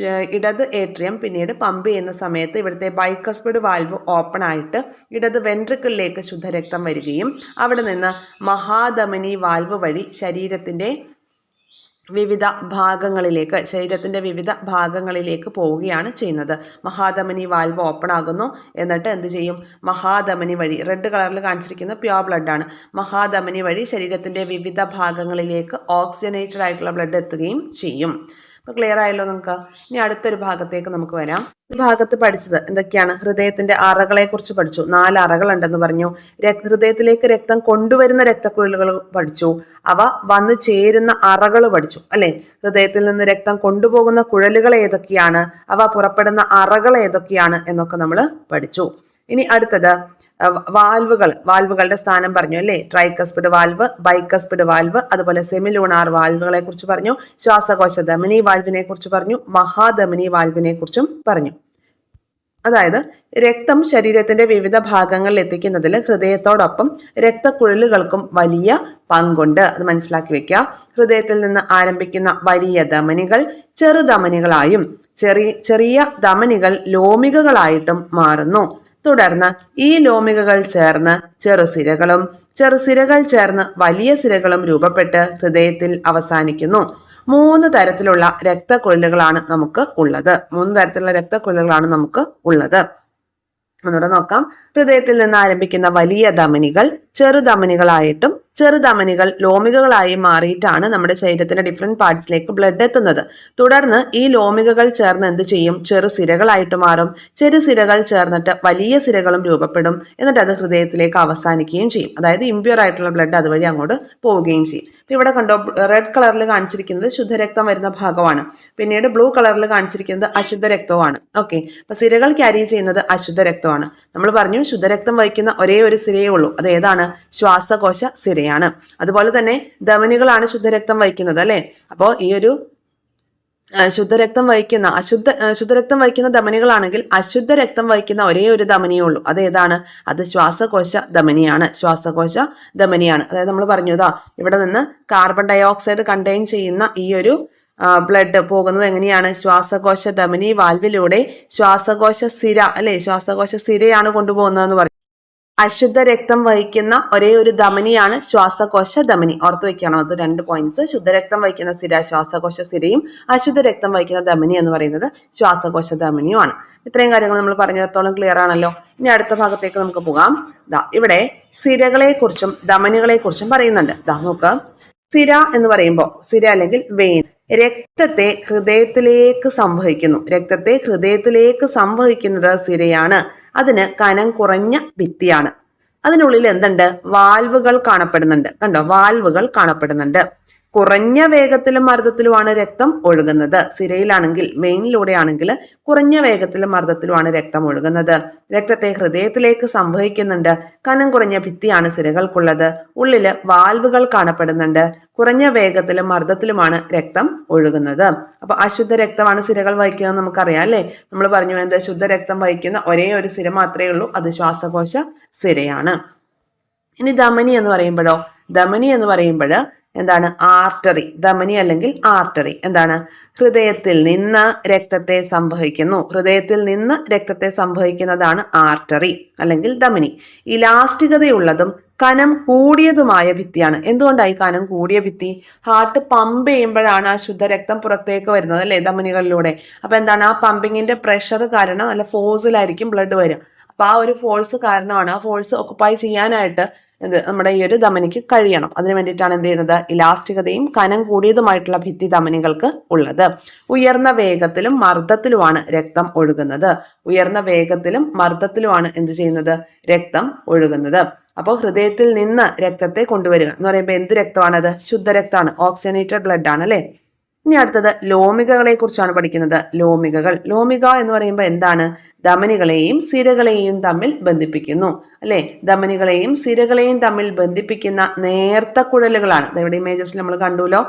ഇടത് ഏട്രിയം പിന്നീട് പമ്പ് ചെയ്യുന്ന സമയത്ത് ഇവിടുത്തെ ബൈക്കസ്പിഡ് വാൽവ് ഓപ്പൺ ആയിട്ട് ഇടത് വെൻട്രിക്കിളിലേക്ക് ശുദ്ധരക്തം വരികയും അവിടെ നിന്ന് മഹാധമനി വാൽവ് വഴി ശരീരത്തിൻ്റെ വിവിധ ഭാഗങ്ങളിലേക്ക് പോവുകയാണ് ചെയ്യുന്നത്. മഹാധമനി വാൽവ് ഓപ്പൺ ആകുന്നു. എന്നിട്ട് എന്ത് ചെയ്യും, മഹാധമനി വഴി, റെഡ് കളറിൽ കാണിച്ചിരിക്കുന്ന പ്യോർ ബ്ലഡ് ആണ്, മഹാധമനി വഴി ശരീരത്തിൻ്റെ വിവിധ ഭാഗങ്ങളിലേക്ക് ഓക്സിജനേറ്റഡ് ആയിട്ടുള്ള ബ്ലഡ് എത്തുകയും ചെയ്യും. അപ്പോൾ ക്ലിയർ ആയല്ലോ നമുക്ക്. ഇനി അടുത്തൊരു ഭാഗത്തേക്ക് നമുക്ക് വരാം. ഈ ഭാഗത്ത് പഠിച്ചത് എന്തൊക്കെയാണ്? ഹൃദയത്തിന്റെ അറകളെ കുറിച്ച് പഠിച്ചു. 4 അറകളുണ്ടെന്ന് പറഞ്ഞു. ഹൃദയത്തിലേക്ക് രക്തം കൊണ്ടുവരുന്ന രക്തക്കുഴലുകൾ പഠിച്ചു. അവ വന്നു ചേരുന്ന അറകൾ പഠിച്ചു അല്ലെ. ഹൃദയത്തിൽ നിന്ന് രക്തം കൊണ്ടുപോകുന്ന കുഴലുകൾ ഏതൊക്കെയാണ്, അവ പുറപ്പെടുന്ന അറകൾ ഏതൊക്കെയാണ് എന്നൊക്കെ നമ്മൾ പഠിച്ചു. ഇനി അടുത്തത് വാൽവുകളുടെ സ്ഥാനം പറഞ്ഞു അല്ലെ. ട്രൈകസ്പിഡ് വാൽവ്, ബൈകസ്പിഡ് വാൽവ്, അതുപോലെ സെമിലൂണാർ വാൽവുകളെ കുറിച്ച് പറഞ്ഞു. ശ്വാസകോശ ധമനി വാൽവിനെ കുറിച്ച് പറഞ്ഞു. മഹാധമനി വാൽവിനെ കുറിച്ചും പറഞ്ഞു. അതായത് രക്തം ശരീരത്തിന്റെ വിവിധ ഭാഗങ്ങളിൽ എത്തിക്കുന്നതിൽ ഹൃദയത്തോടൊപ്പം രക്തക്കുഴലുകൾക്കും വലിയ പങ്കുണ്ട്. അത് മനസ്സിലാക്കി വെക്കുക. ഹൃദയത്തിൽ നിന്ന് ആരംഭിക്കുന്ന വലിയ ധമനികൾ ചെറുധമനികളായും ചെറിയ ധമനികൾ ലോമികകളായിട്ടും മാറുന്നു. തുടർന്ന് ഈ ലോമികകൾ ചേർന്ന് ചെറുസിരകൾ ചേർന്ന് വലിയ സിരകളും രൂപപ്പെട്ട് ഹൃദയത്തിൽ അവസാനിക്കുന്നു. 3 തരത്തിലുള്ള രക്തക്കുഴലുകളാണ് നമുക്ക് ഉള്ളത്. ഒന്നുകൂടെ നോക്കാം. ഹൃദയത്തിൽ നിന്ന് ആരംഭിക്കുന്ന വലിയ ധമനികൾ ചെറുധമനികളായിട്ടും ചെറുധമനികൾ ലോമികകളായി മാറിയിട്ടാണ് നമ്മുടെ ശരീരത്തിന്റെ ഡിഫറെന്റ് പാർട്സിലേക്ക് ബ്ലഡ് എത്തുന്നത്. തുടർന്ന് ഈ ലോമികകൾ ചേർന്ന് എന്ത് ചെയ്യും? ചെറുസിരകളായിട്ട് മാറും. ചെറുസിരകൾ ചേർന്നിട്ട് വലിയ സിരകളും രൂപപ്പെടും. എന്നിട്ട് അത് ഹൃദയത്തിലേക്ക് അവസാനിക്കുകയും ചെയ്യും. അതായത് ഇംപ്യൂർ ആയിട്ടുള്ള ബ്ലഡ് അതുവഴി അങ്ങോട്ട് പോവുകയും ചെയ്യും. ഇപ്പൊ ഇവിടെ കണ്ടോ, റെഡ് കളറിൽ കാണിച്ചിരിക്കുന്നത് ശുദ്ധരക്തം വരുന്ന ഭാഗമാണ്. പിന്നീട് ബ്ലൂ കളറിൽ കാണിച്ചിരിക്കുന്നത് അശുദ്ധ രക്തവുമാണ്. ഓക്കെ, അപ്പൊ സിരകൾ ക്യാരി ചെയ്യുന്നത് അശുദ്ധ രക്തമാണ്. നമ്മൾ പറഞ്ഞു ശുദ്ധരക്തം വഹിക്കുന്ന ഒരേ ഒരു സിരയേ ഉള്ളൂ. അത് ഏതാണ്? ശ്വാസകോശ സിരയാണ്. അതുപോലെ തന്നെ ധമനികളാണ് ശുദ്ധരക്തം വഹിക്കുന്നത് അല്ലെ. അപ്പോൾ ഈ ഒരു ശുദ്ധരക്തം വഹിക്കുന്ന ധമനികളാണെങ്കിൽ അശുദ്ധ രക്തം വഹിക്കുന്ന ഒരേ ഒരു ധമനിയേ ഉള്ളൂ. അത് ഏതാണ്? അത് ശ്വാസകോശ ധമനിയാണ്. അതായത് നമ്മൾ പറഞ്ഞതാ, ഇവിടെ നിന്ന് കാർബൺ ഡൈ ഓക്സൈഡ് കണ്ടെയ്ൻ ചെയ്യുന്ന ഈ ഒരു ബ്ലഡ് പോകുന്നത് എങ്ങനെയാണ്? ശ്വാസകോശ ധമനി വാൽവിലൂടെ ശ്വാസകോശ സിരയാണ് കൊണ്ടുപോകുന്നതെന്ന് പറയും. അശുദ്ധ രക്തം വഹിക്കുന്ന ഒരേ ഒരു ധമനിയാണ് ശ്വാസകോശ ധമനി. ഓർത്ത് വെക്കണം, അത് 2 പോയിന്റ്സ്. ശുദ്ധരക്തം വഹിക്കുന്ന സിര ശ്വാസകോശ സിരയും അശുദ്ധ രക്തം വഹിക്കുന്ന ധമനി എന്ന് പറയുന്നത് ശ്വാസകോശ ധമനിയുമാണ്. ഇത്രയും കാര്യങ്ങൾ നമ്മൾ പറഞ്ഞിടത്തോളം ക്ലിയർ ആണല്ലോ. ഇനി അടുത്ത ഭാഗത്തേക്ക് നമുക്ക് പോകാം. ഇവിടെ സിരകളെ കുറിച്ചും ധമനികളെ കുറിച്ചും പറയുന്നുണ്ട്. നോക്കുക, സിര എന്ന് പറയുമ്പോൾ, സിര അല്ലെങ്കിൽ വെയിൻ രക്തത്തെ ഹൃദയത്തിലേക്ക് സംവഹിക്കുന്നത് സിരയാണ്. അതിന് കനം കുറഞ്ഞ ഭിത്തിയാണ്. അതിനുള്ളിൽ എന്തുണ്ട്? വാൽവുകൾ കാണപ്പെടുന്നുണ്ട്. കണ്ടോ, വാൽവുകൾ കാണപ്പെടുന്നുണ്ട്. കുറഞ്ഞ വേഗത്തിലും മർദ്ദത്തിലുമാണ് രക്തം ഒഴുകുന്നത്. സിരയിലാണെങ്കിൽ, വെയിനിലൂടെ ആണെങ്കിൽ കുറഞ്ഞ വേഗത്തിലും മർദ്ദത്തിലുമാണ് രക്തം ഒഴുകുന്നത്. രക്തത്തെ ഹൃദയത്തിലേക്ക് സംവഹിക്കുന്നുണ്ട്. കനം കുറഞ്ഞ ഭിത്തിയാണ് സിരകൾക്കുള്ളത്. ഉള്ളില് വാൽവുകൾ കാണപ്പെടുന്നുണ്ട്. കുറഞ്ഞ വേഗത്തിലും മർദ്ദത്തിലുമാണ് രക്തം ഒഴുകുന്നത്. അപ്പൊ അശുദ്ധ രക്തമാണ് സിരകൾ വഹിക്കുന്നത് നമുക്കറിയാം അല്ലെ. നമ്മൾ പറഞ്ഞു എന്ത്? ശുദ്ധരക്തം വഹിക്കുന്ന ഒരേ ഒരു സിര മാത്രമേ ഉള്ളൂ, അത് ശ്വാസകോശ സിരയാണ്. ഇനി ധമനി എന്ന് പറയുമ്പോൾ എന്താണ്? ആർട്ടറി. ധമനി അല്ലെങ്കിൽ ആർട്ടറി എന്താണ്? ഹൃദയത്തിൽ നിന്ന് രക്തത്തെ സംവഹിക്കുന്നതാണ് ആർട്ടറി അല്ലെങ്കിൽ ധമനി. ഇലാസ്റ്റികതയുള്ളതും കനം കൂടിയതുമായ ഭിത്തിയാണ്. എന്തുകൊണ്ടായി കനം കൂടിയ ഭിത്തി? ഹാർട്ട് പമ്പ് ചെയ്യുമ്പോഴാണ് ആ ശുദ്ധരക്തം പുറത്തേക്ക് വരുന്നത് അല്ലെ, ധമനികളിലൂടെ. അപ്പൊ എന്താണ്? ആ പമ്പിങ്ങിന്റെ പ്രഷർ കാരണം നല്ല ഫോഴ്സിലായിരിക്കും ബ്ലഡ് വരിക. അപ്പൊ ആ ഒരു ഫോഴ്സ് കാരണമാണ്, ആ ഫോഴ്സ് ഒക്കുപ്പൈ ചെയ്യാനായിട്ട് നമ്മുടെ ഈ ഒരു ധമനിക്ക് കഴിയണം. അതിനു വേണ്ടിയിട്ടാണ് എന്ത് ചെയ്യുന്നത്? ഇലാസ്റ്റികതയും കനം കൂടിയതുമായിട്ടുള്ള ഭിത്തി ധമനികൾക്ക് ഉള്ളത്. ഉയർന്ന വേഗത്തിലും മർദ്ദത്തിലുമാണ് രക്തം ഒഴുകുന്നത്. എന്ത് ചെയ്യുന്നത്? രക്തം ഒഴുകുന്നത്. അപ്പോൾ ഹൃദയത്തിൽ നിന്ന് രക്തത്തെ കൊണ്ടുവരിക എന്ന് പറയുമ്പോൾ എന്ത് രക്തമാണത്? ശുദ്ധരക്തമാണ്, ഓക്സിജനേറ്റഡ് ബ്ലഡ് ആണ് അല്ലെ. ഇനി അടുത്തത് ലോമികകളെ കുറിച്ചാണ് പഠിക്കുന്നത്. ലോമിക എന്ന് പറയുമ്പോൾ എന്താണ്? ധമനികളെയും സിരകളെയും തമ്മിൽ ബന്ധിപ്പിക്കുന്നു അല്ലെ. ധമനികളെയും സിരകളെയും തമ്മിൽ ബന്ധിപ്പിക്കുന്ന നേർത്ത കുഴലുകളാണ്. ഇവിടെ ഇമേജസിൽ നമ്മൾ കണ്ടുല്ലോ,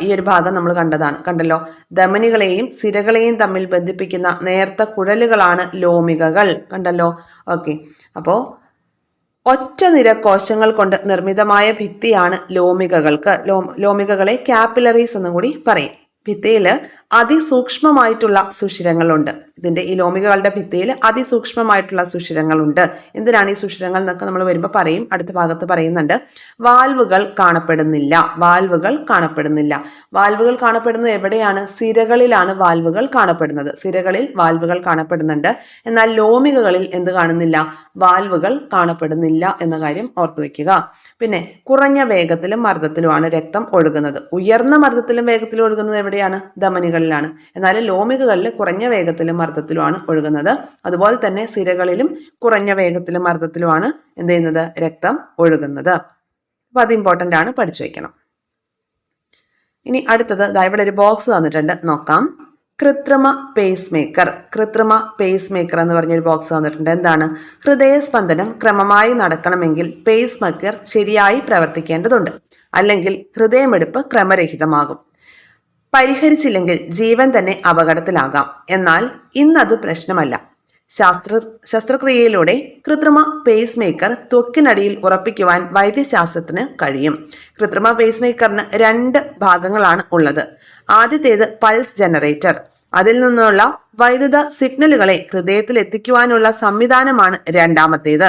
ഈ ഒരു ഭാഗം നമ്മൾ കണ്ടല്ലോ. ധമനികളെയും സിരകളെയും തമ്മിൽ ബന്ധിപ്പിക്കുന്ന നേർത്ത കുഴലുകളാണ് ലോമികകൾ. കണ്ടല്ലോ. ഓക്കെ, അപ്പോ ഒറ്റ നിര കോശങ്ങൾ കൊണ്ട് നിർമ്മിതമായ ഭിത്തിയാണ് ലോമികകളെ കാപ്പിലറീസ് എന്നും കൂടി പറയും. ഭിത്തിയിൽ അതിസൂക്ഷ്മമായിട്ടുള്ള സുഷിരങ്ങളുണ്ട്. ഇതിന്റെ ഈ ലോമികകളുടെ ഭിത്തിയിൽ അതിസൂക്ഷ്മമായിട്ടുള്ള സുഷിരങ്ങളുണ്ട്. എന്തിനാണ് ഈ സുഷിരങ്ങൾ എന്നൊക്കെ നമ്മൾ വരുമ്പോൾ പറയും, അടുത്ത ഭാഗത്ത് പറയുന്നുണ്ട്. വാൽവുകൾ കാണപ്പെടുന്നില്ല. വാൽവുകൾ കാണപ്പെടുന്നില്ല. വാൽവുകൾ കാണപ്പെടുന്നത് എവിടെയാണ്? സിരകളിലാണ് വാൽവുകൾ കാണപ്പെടുന്നത്. സിരകളിൽ വാൽവുകൾ കാണപ്പെടുന്നുണ്ട്. എന്നാൽ ലോമികകളിൽ എന്ത് കാണുന്നില്ല? വാൽവുകൾ കാണപ്പെടുന്നില്ല എന്ന കാര്യം ഓർത്തു വെക്കുക. പിന്നെ കുറഞ്ഞ വേഗത്തിലും മർദ്ദത്തിലുമാണ് രക്തം ഒഴുകുന്നത്. ഉയർന്ന മർദ്ദത്തിലും വേഗത്തിലും ഒഴുകുന്നത് എവിടെയാണ്? ധമനികളിലാണ്. എന്നാൽ ലോമികകളിൽ കുറഞ്ഞ വേഗത്തിലും മർദ്ദത്തിലുമാണ് ഒഴുകുന്നത്. അതുപോലെ തന്നെ സിരകളിലും കുറഞ്ഞ വേഗത്തിലും മർദ്ദത്തിലുമാണ് എന്ത് ചെയ്യുന്നത്? രക്തം ഒഴുകുന്നത്. അപ്പൊ അത് ഇമ്പോർട്ടന്റ് ആണ്, പഠിച്ചു വയ്ക്കണം. ഇനി അടുത്തത് ഇവിടെ ഒരു ബോക്സ് തന്നിട്ടുണ്ട്, നോക്കാം. കൃത്രിമ പേസ് മേക്കർ. കൃത്രിമ പേസ് മേക്കർ എന്ന് പറഞ്ഞൊരു ബോക്സ് തന്നിട്ടുണ്ട്. എന്താണ്? ഹൃദയസ്പന്ദനം ക്രമമായി നടക്കണമെങ്കിൽ പേസ് മേക്കർ ശരിയായി പ്രവർത്തിക്കേണ്ടതുണ്ട്, അല്ലെങ്കിൽ ഹൃദയമിടിപ്പ് ക്രമരഹിതമാകും. പരിഹരിച്ചില്ലെങ്കിൽ ജീവൻ തന്നെ അപകടത്തിലാകാം. എന്നാൽ ഇന്നത് പ്രശ്നമല്ല. ശസ്ത്രക്രിയയിലൂടെ കൃത്രിമ പേസ് മേക്കർ ത്വക്കിനടിയിൽ ഉറപ്പിക്കുവാൻ വൈദ്യശാസ്ത്രത്തിന് കഴിയും. കൃത്രിമ പേസ് മേക്കറിന് 2 ഭാഗങ്ങളാണ് ഉള്ളത്. ആദ്യത്തേത് പൾസ് ജനറേറ്റർ. അതിൽ നിന്നുള്ള വൈദ്യുത സിഗ്നലുകളെ ഹൃദയത്തിൽ എത്തിക്കുവാനുള്ള സംവിധാനമാണ് രണ്ടാമത്തേത്.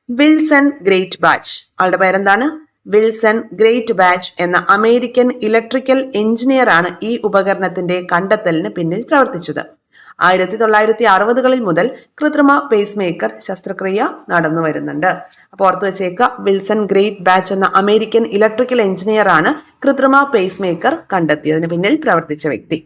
Wilson great batch. ആളുടെ പേരെന്താണ്? വിൽസൺ ഗ്രേറ്റ് ബാച്ച് എന്ന അമേരിക്കൻ ഇലക്ട്രിക്കൽ എഞ്ചിനീയർ ആണ് ഈ ഉപകരണത്തിന്റെ കണ്ടെത്തലിന് പിന്നിൽ പ്രവർത്തിച്ചത്. 1960-കളിൽ മുതൽ കൃത്രിമ പേസ് മേക്കർ ശസ്ത്രക്രിയ നടന്നു വരുന്നുണ്ട്. അപ്പോൾ ഓർത്തു വെച്ചേക്കുക, വിൽസൺ ഗ്രേറ്റ് ബാച്ച് എന്ന അമേരിക്കൻ ഇലക്ട്രിക്കൽ എഞ്ചിനീയർ ആണ് കൃത്രിമ പേസ് മേക്കർ കണ്ടെത്തിയതിന് പിന്നിൽ പ്രവർത്തിച്ച വ്യക്തി.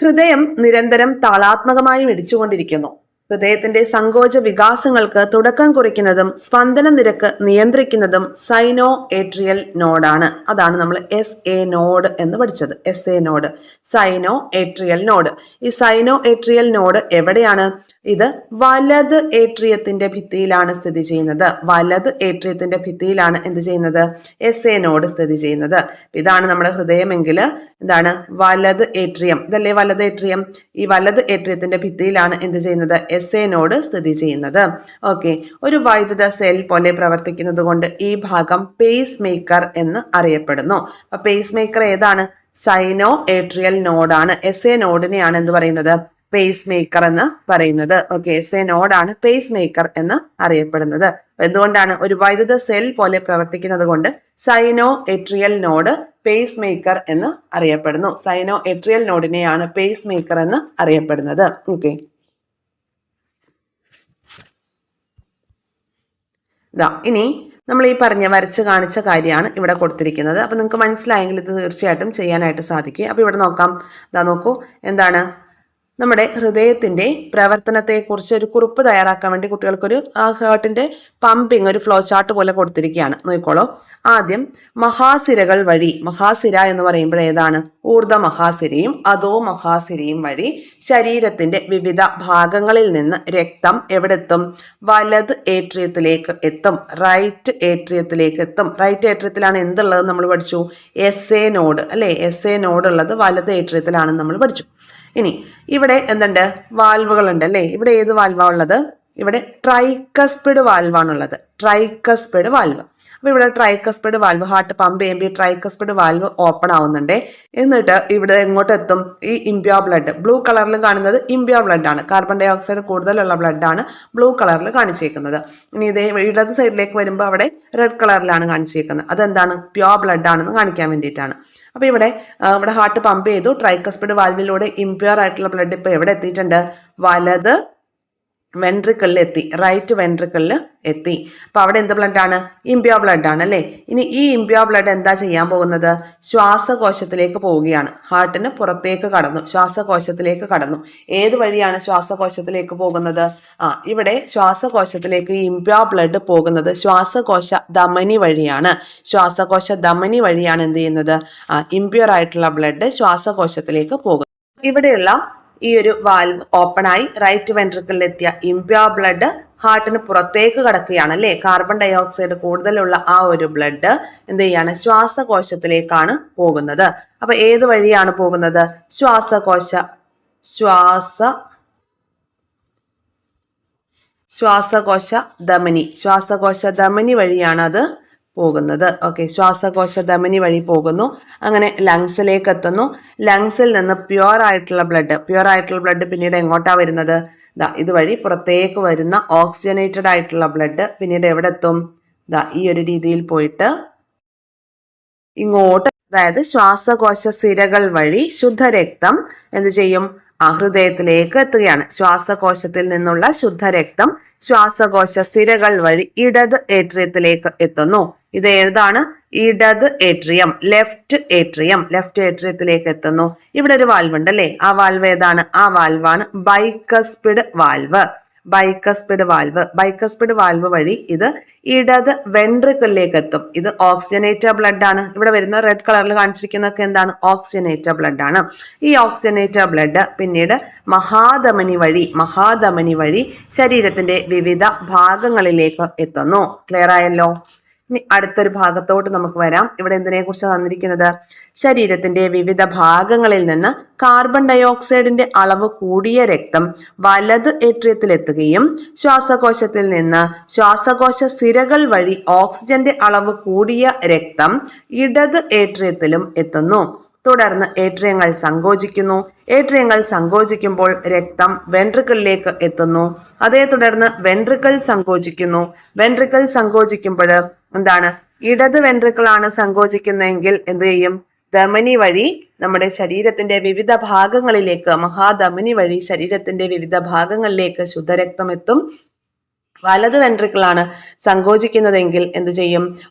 ഹൃദയം നിരന്തരം താളാത്മകമായി മിടിച്ചുകൊണ്ടിരിക്കുന്നു. ഹൃദയത്തിന്റെ സങ്കോച വികാസങ്ങൾക്ക് തുടക്കം കുറിക്കുന്നതും സ്പന്ദന നിരക്ക് നിയന്ത്രിക്കുന്നതും സൈനോ ഏട്രിയൽ നോഡാണ്. അതാണ് നമ്മൾ SA നോഡ് എന്ന് പഠിച്ചത്. SA node, സൈനോ atrial node. ഈ സൈനോ ഏട്രിയൽ നോഡ് എവിടെയാണ്? ഇത് വലത് ഏട്രിയത്തിന്റെ ഭിത്തിയിലാണ് സ്ഥിതി ചെയ്യുന്നത്. വലത് ഏട്രിയത്തിന്റെ ഭിത്തിയിലാണ് എന്ത് ചെയ്യുന്നത്? SA നോഡ് സ്ഥിതി ചെയ്യുന്നത്. ഇതാണ് നമ്മുടെ ഹൃദയമെങ്കിൽ എന്താണ്? വലത് ഏട്രിയം. ഇതല്ലേ വലത് ഏട്രിയം? ഈ വലത് ഏട്രിയത്തിന്റെ ഭിത്തിയിലാണ് എന്ത് ചെയ്യുന്നത്? SA നോഡ് സ്ഥിതി ചെയ്യുന്നത്. ഓക്കെ, ഒരു വൈദ്യുത സെൽ പോലെ പ്രവർത്തിക്കുന്നത് കൊണ്ട് ഈ ഭാഗം പേസ് മേക്കർ എന്ന് അറിയപ്പെടുന്നു. അപ്പൊ പേസ് മേക്കർ ഏതാണ്? സൈനോ ഏട്രിയൽ നോഡാണ്. SA നോഡിനെയാണ് എന്ത് പറയുന്നത്? പേസ് മേക്കർ എന്ന് പറയുന്നത്. ഓക്കെ, SA നോഡാണ് പേസ് മേക്കർ എന്ന് അറിയപ്പെടുന്നത്. എന്തുകൊണ്ടാണ്? ഒരു വൈദ്യുത സെൽ പോലെ പ്രവർത്തിക്കുന്നത് കൊണ്ട് സൈനോ ഏട്രിയൽ നോഡ് പേസ് മേക്കർ എന്ന് അറിയപ്പെടുന്നു. സൈനോ ഏട്രിയൽ നോഡിനെയാണ് പേസ് മേക്കർ എന്ന് അറിയപ്പെടുന്നത്. ഓക്കെ, ഇനി നമ്മൾ ഈ വരച്ച് കാണിച്ച കാര്യമാണ് ഇവിടെ കൊടുത്തിരിക്കുന്നത്. അപ്പൊ നിങ്ങൾക്ക് മനസ്സിലായെങ്കിൽ ഇത് തീർച്ചയായിട്ടും ചെയ്യാനായിട്ട് സാധിക്കും. അപ്പൊ ഇവിടെ നോക്കാം. നോക്കൂ, എന്താണ്? നമ്മുടെ ഹൃദയത്തിന്റെ പ്രവർത്തനത്തെക്കുറിച്ച് ഒരു കുറിപ്പ് തയ്യാറാക്കാൻ വേണ്ടി കുട്ടികൾക്കൊരു ഹാർട്ടിന്റെ പമ്പിങ് ഒരു ഫ്ലോ ചാർട്ട് പോലെ കൊടുത്തിരിക്കുകയാണ്. നോക്കിക്കോളൂ. ആദ്യം മഹാസിരകൾ വഴി, മഹാസിര എന്ന് പറയുമ്പോൾ ഏതാണ്? ഊർധ്വ മഹാസിരയും അധോ മഹാസിരയും വഴി ശരീരത്തിന്റെ വിവിധ ഭാഗങ്ങളിൽ നിന്ന് രക്തം എവിടെ എത്തും? വലത് ഏട്രിയത്തിലേക്ക് എത്തും. റൈറ്റ് ഏട്രിയത്തിലേക്ക് എത്തും. റൈറ്റ് ഏട്രിയത്തിലാണ് എന്തുള്ളത് നമ്മൾ പഠിച്ചു? SA നോഡ് അല്ലെ? SA നോഡ് ഉള്ളത് വലത് ഏട്രിയത്തിലാണെന്ന് നമ്മൾ പഠിച്ചു. ഇനി ഇവിടെ എന്തുണ്ട്? വാൽവുകൾ ഉണ്ട് അല്ലേ? ഇവിടെ ഏത് വാൽവാ ഉള്ളത്? ഇവിടെ ട്രൈക്കസ്പിഡ് വാൽവാണുള്ളത്. Tricuspid valve. അപ്പൊ ഇവിടെ ട്രൈക്കസ്പിഡ് വാൽവ്, ഹാർട്ട് പമ്പ് ചെയ്യുമ്പോൾ ട്രൈക്കസ്പിഡ് വാൽവ് ഓപ്പൺ ആവുന്നുണ്ട്. എന്നിട്ട് ഇവിടെ എങ്ങോട്ട് എത്തും? ഈ ഇംപ്യൂർ ബ്ലഡ്, ബ്ലൂ കളറിൽ കാണുന്നത് ഇംപ്യൂർ ബ്ലഡ് ആണ്. കാർബൺ ഡൈ ഓക്സൈഡ് കൂടുതലുള്ള ബ്ലഡ് ആണ് ബ്ലൂ കളറിൽ കാണിച്ചേക്കുന്നത്. ഇനി ഇതേ ഇടത് സൈഡിലേക്ക് വരുമ്പോൾ അവിടെ റെഡ് കളറിലാണ് കാണിച്ചേക്കുന്നത്. അതെന്താണ്? പ്യോർ ബ്ലഡ് ആണെന്ന് കാണിക്കാൻ വേണ്ടിയിട്ടാണ്. അപ്പൊ ഇവിടെ ഹാർട്ട് പമ്പ് ചെയ്തു. ട്രൈക്കസ്പിഡ് വാൽവിലൂടെ ഇംപ്യൂർ ആയിട്ടുള്ള ബ്ലഡ് ഇപ്പൊ എവിടെ എത്തിയിട്ടുണ്ട്? വലത് വെൻട്രിക്കിളിൽ എത്തി. റൈറ്റ് വെൻട്രിക്കിളിൽ എത്തി. അപ്പൊ അവിടെ എന്ത് ബ്ലഡ് ആണ്? ഇംപ്യൂർ ബ്ലഡ് ആണ് അല്ലേ? ഇനി ഈ ഇംപ്യൂർ ബ്ലഡ് എന്താ ചെയ്യാൻ പോകുന്നത്? ശ്വാസകോശത്തിലേക്ക് പോവുകയാണ്. ഹാർട്ടിന് പുറത്തേക്ക് കടന്നു, ശ്വാസകോശത്തിലേക്ക് കടന്നു. ഏത് വഴിയാണ് ശ്വാസകോശത്തിലേക്ക് പോകുന്നത്? ഇവിടെ ശ്വാസകോശത്തിലേക്ക് ഈ ഇംപ്യൂർ ബ്ലഡ് പോകുന്നത് ശ്വാസകോശ ധമനി വഴിയാണ്. ശ്വാസകോശ ധമനി വഴിയാണ് എന്ത് ചെയ്യുന്നത്? ഇംപ്യൂർ ആയിട്ടുള്ള ബ്ലഡ് ശ്വാസകോശത്തിലേക്ക് പോകുന്നത്. ഇവിടെയുള്ള ഈ ഒരു വാൽവ് ഓപ്പൺ ആയി റൈറ്റ് വെൻട്രിക്കിളിൽ എത്തിയ ഇംപ്യൂർ ബ്ലഡ് ഹാർട്ടിന് പുറത്തേക്ക് കടക്കുകയാണ് അല്ലേ? കാർബൺ ഡൈ ഓക്സൈഡ് കൂടുതലുള്ള ആ ഒരു ബ്ലഡ് എന്ത് ചെയ്യാണ്? ശ്വാസകോശത്തിലേക്കാണ് പോകുന്നത്. അപ്പൊ ഏത് വഴിയാണ് പോകുന്നത്? ശ്വാസകോശ ധമനി. ശ്വാസകോശ ധമനി വഴിയാണ് അത് പോകുന്നത്. ഓക്കെ, ശ്വാസകോശ ധമനി വഴി പോകുന്നു, അങ്ങനെ ലങ്സിലേക്ക് എത്തുന്നു. ലങ്സിൽ നിന്ന് പ്യുവർ ആയിട്ടുള്ള ബ്ലഡ് പിന്നീട് എങ്ങോട്ടാ വരുന്നത്? ഇതുവഴി പുറത്തേക്ക് വരുന്ന ഓക്സിജനേറ്റഡ് ആയിട്ടുള്ള ബ്ലഡ് പിന്നീട് എവിടെ എത്തും? ഈ ഒരു രീതിയിൽ പോയിട്ട് ഇങ്ങോട്ട്, അതായത് ശ്വാസകോശ സിരകൾ വഴി ശുദ്ധരക്തം എന്ത് ചെയ്യും? ഹൃദയത്തിലേക്ക് എത്തുകയാണ്. ശ്വാസകോശത്തിൽ നിന്നുള്ള ശുദ്ധരക്തം ശ്വാസകോശ സിരകൾ വഴി ഇടത് ഏട്രിയത്തിലേക്ക് എത്തുന്നു. ഇത് ഏതാണ്? ഇടത് ഏട്രിയം, ലെഫ്റ്റ് ഏട്രിയത്തിലേക്ക് എത്തുന്നു. ഇവിടെ ഒരു വാൽവ് ഉണ്ട് അല്ലേ? ആ വാൽവ് ഏതാണ്? ആ വാൽവാണ് ബൈക്കസ്പിഡ് വാൽവ്. ബൈക്കസ്പിഡ് വാൽവ് വഴി ഇത് ഇടത് വെൻട്രിക്കിളിലേക്ക് എത്തും. ഇത് ഓക്സിജനേറ്റഡ് ബ്ലഡ് ആണ്. ഇവിടെ വരുന്ന റെഡ് കളറിൽ കാണിച്ചിരിക്കുന്നതൊക്കെ എന്താണ്? ഓക്സിജനേറ്റഡ് ബ്ലഡ് ആണ്. ഈ ഓക്സിജനേറ്റഡ് ബ്ലഡ് പിന്നീട് മഹാധമനി വഴി ശരീരത്തിന്റെ വിവിധ ഭാഗങ്ങളിലേക്ക് എത്തുന്നു. ക്ലിയർ ആയല്ലോ? ഇനി അടുത്തൊരു ഭാഗത്തോട്ട് നമുക്ക് വരാം. ഇവിടെ എന്തിനെ കുറിച്ച് തന്നിരിക്കുന്നത്? ശരീരത്തിന്റെ വിവിധ ഭാഗങ്ങളിൽ നിന്ന് കാർബൺ ഡയോക്സൈഡിന്റെ അളവ് കൂടിയ രക്തം വലത് ഏട്രിയത്തിൽ എത്തുകയും ശ്വാസകോശത്തിൽ നിന്ന് ശ്വാസകോശ സിരകൾ വഴി ഓക്സിജന്റെ അളവ് കൂടിയ രക്തം ഇടത് ഏട്രിയത്തിലും എത്തുന്നു. തുടർന്ന് ഏട്രിയങ്ങൾ സങ്കോചിക്കുമ്പോൾ രക്തം വെൻട്രിക്കിളിലേക്ക് എത്തുന്നു. അതേ തുടർന്ന് വെൻട്രിക്കിൾ സങ്കോചിക്കുമ്പോൾ എന്താണ്? ഇടത് വെൻട്രിക്കിളാണ് സങ്കോചിക്കുന്നതെങ്കിൽ എന്ത് ചെയ്യും? ധമനി വഴി നമ്മുടെ ശരീരത്തിന്റെ വിവിധ ഭാഗങ്ങളിലേക്ക്, മഹാധമനി വഴി ശരീരത്തിന്റെ വിവിധ ഭാഗങ്ങളിലേക്ക് ശുദ്ധരക്തം എത്തും. വലത് വെൻട്രിക്കിളാണ് സങ്കോചിക്കുന്നതെങ്കിൽ എന്ത് ചെയ്യും?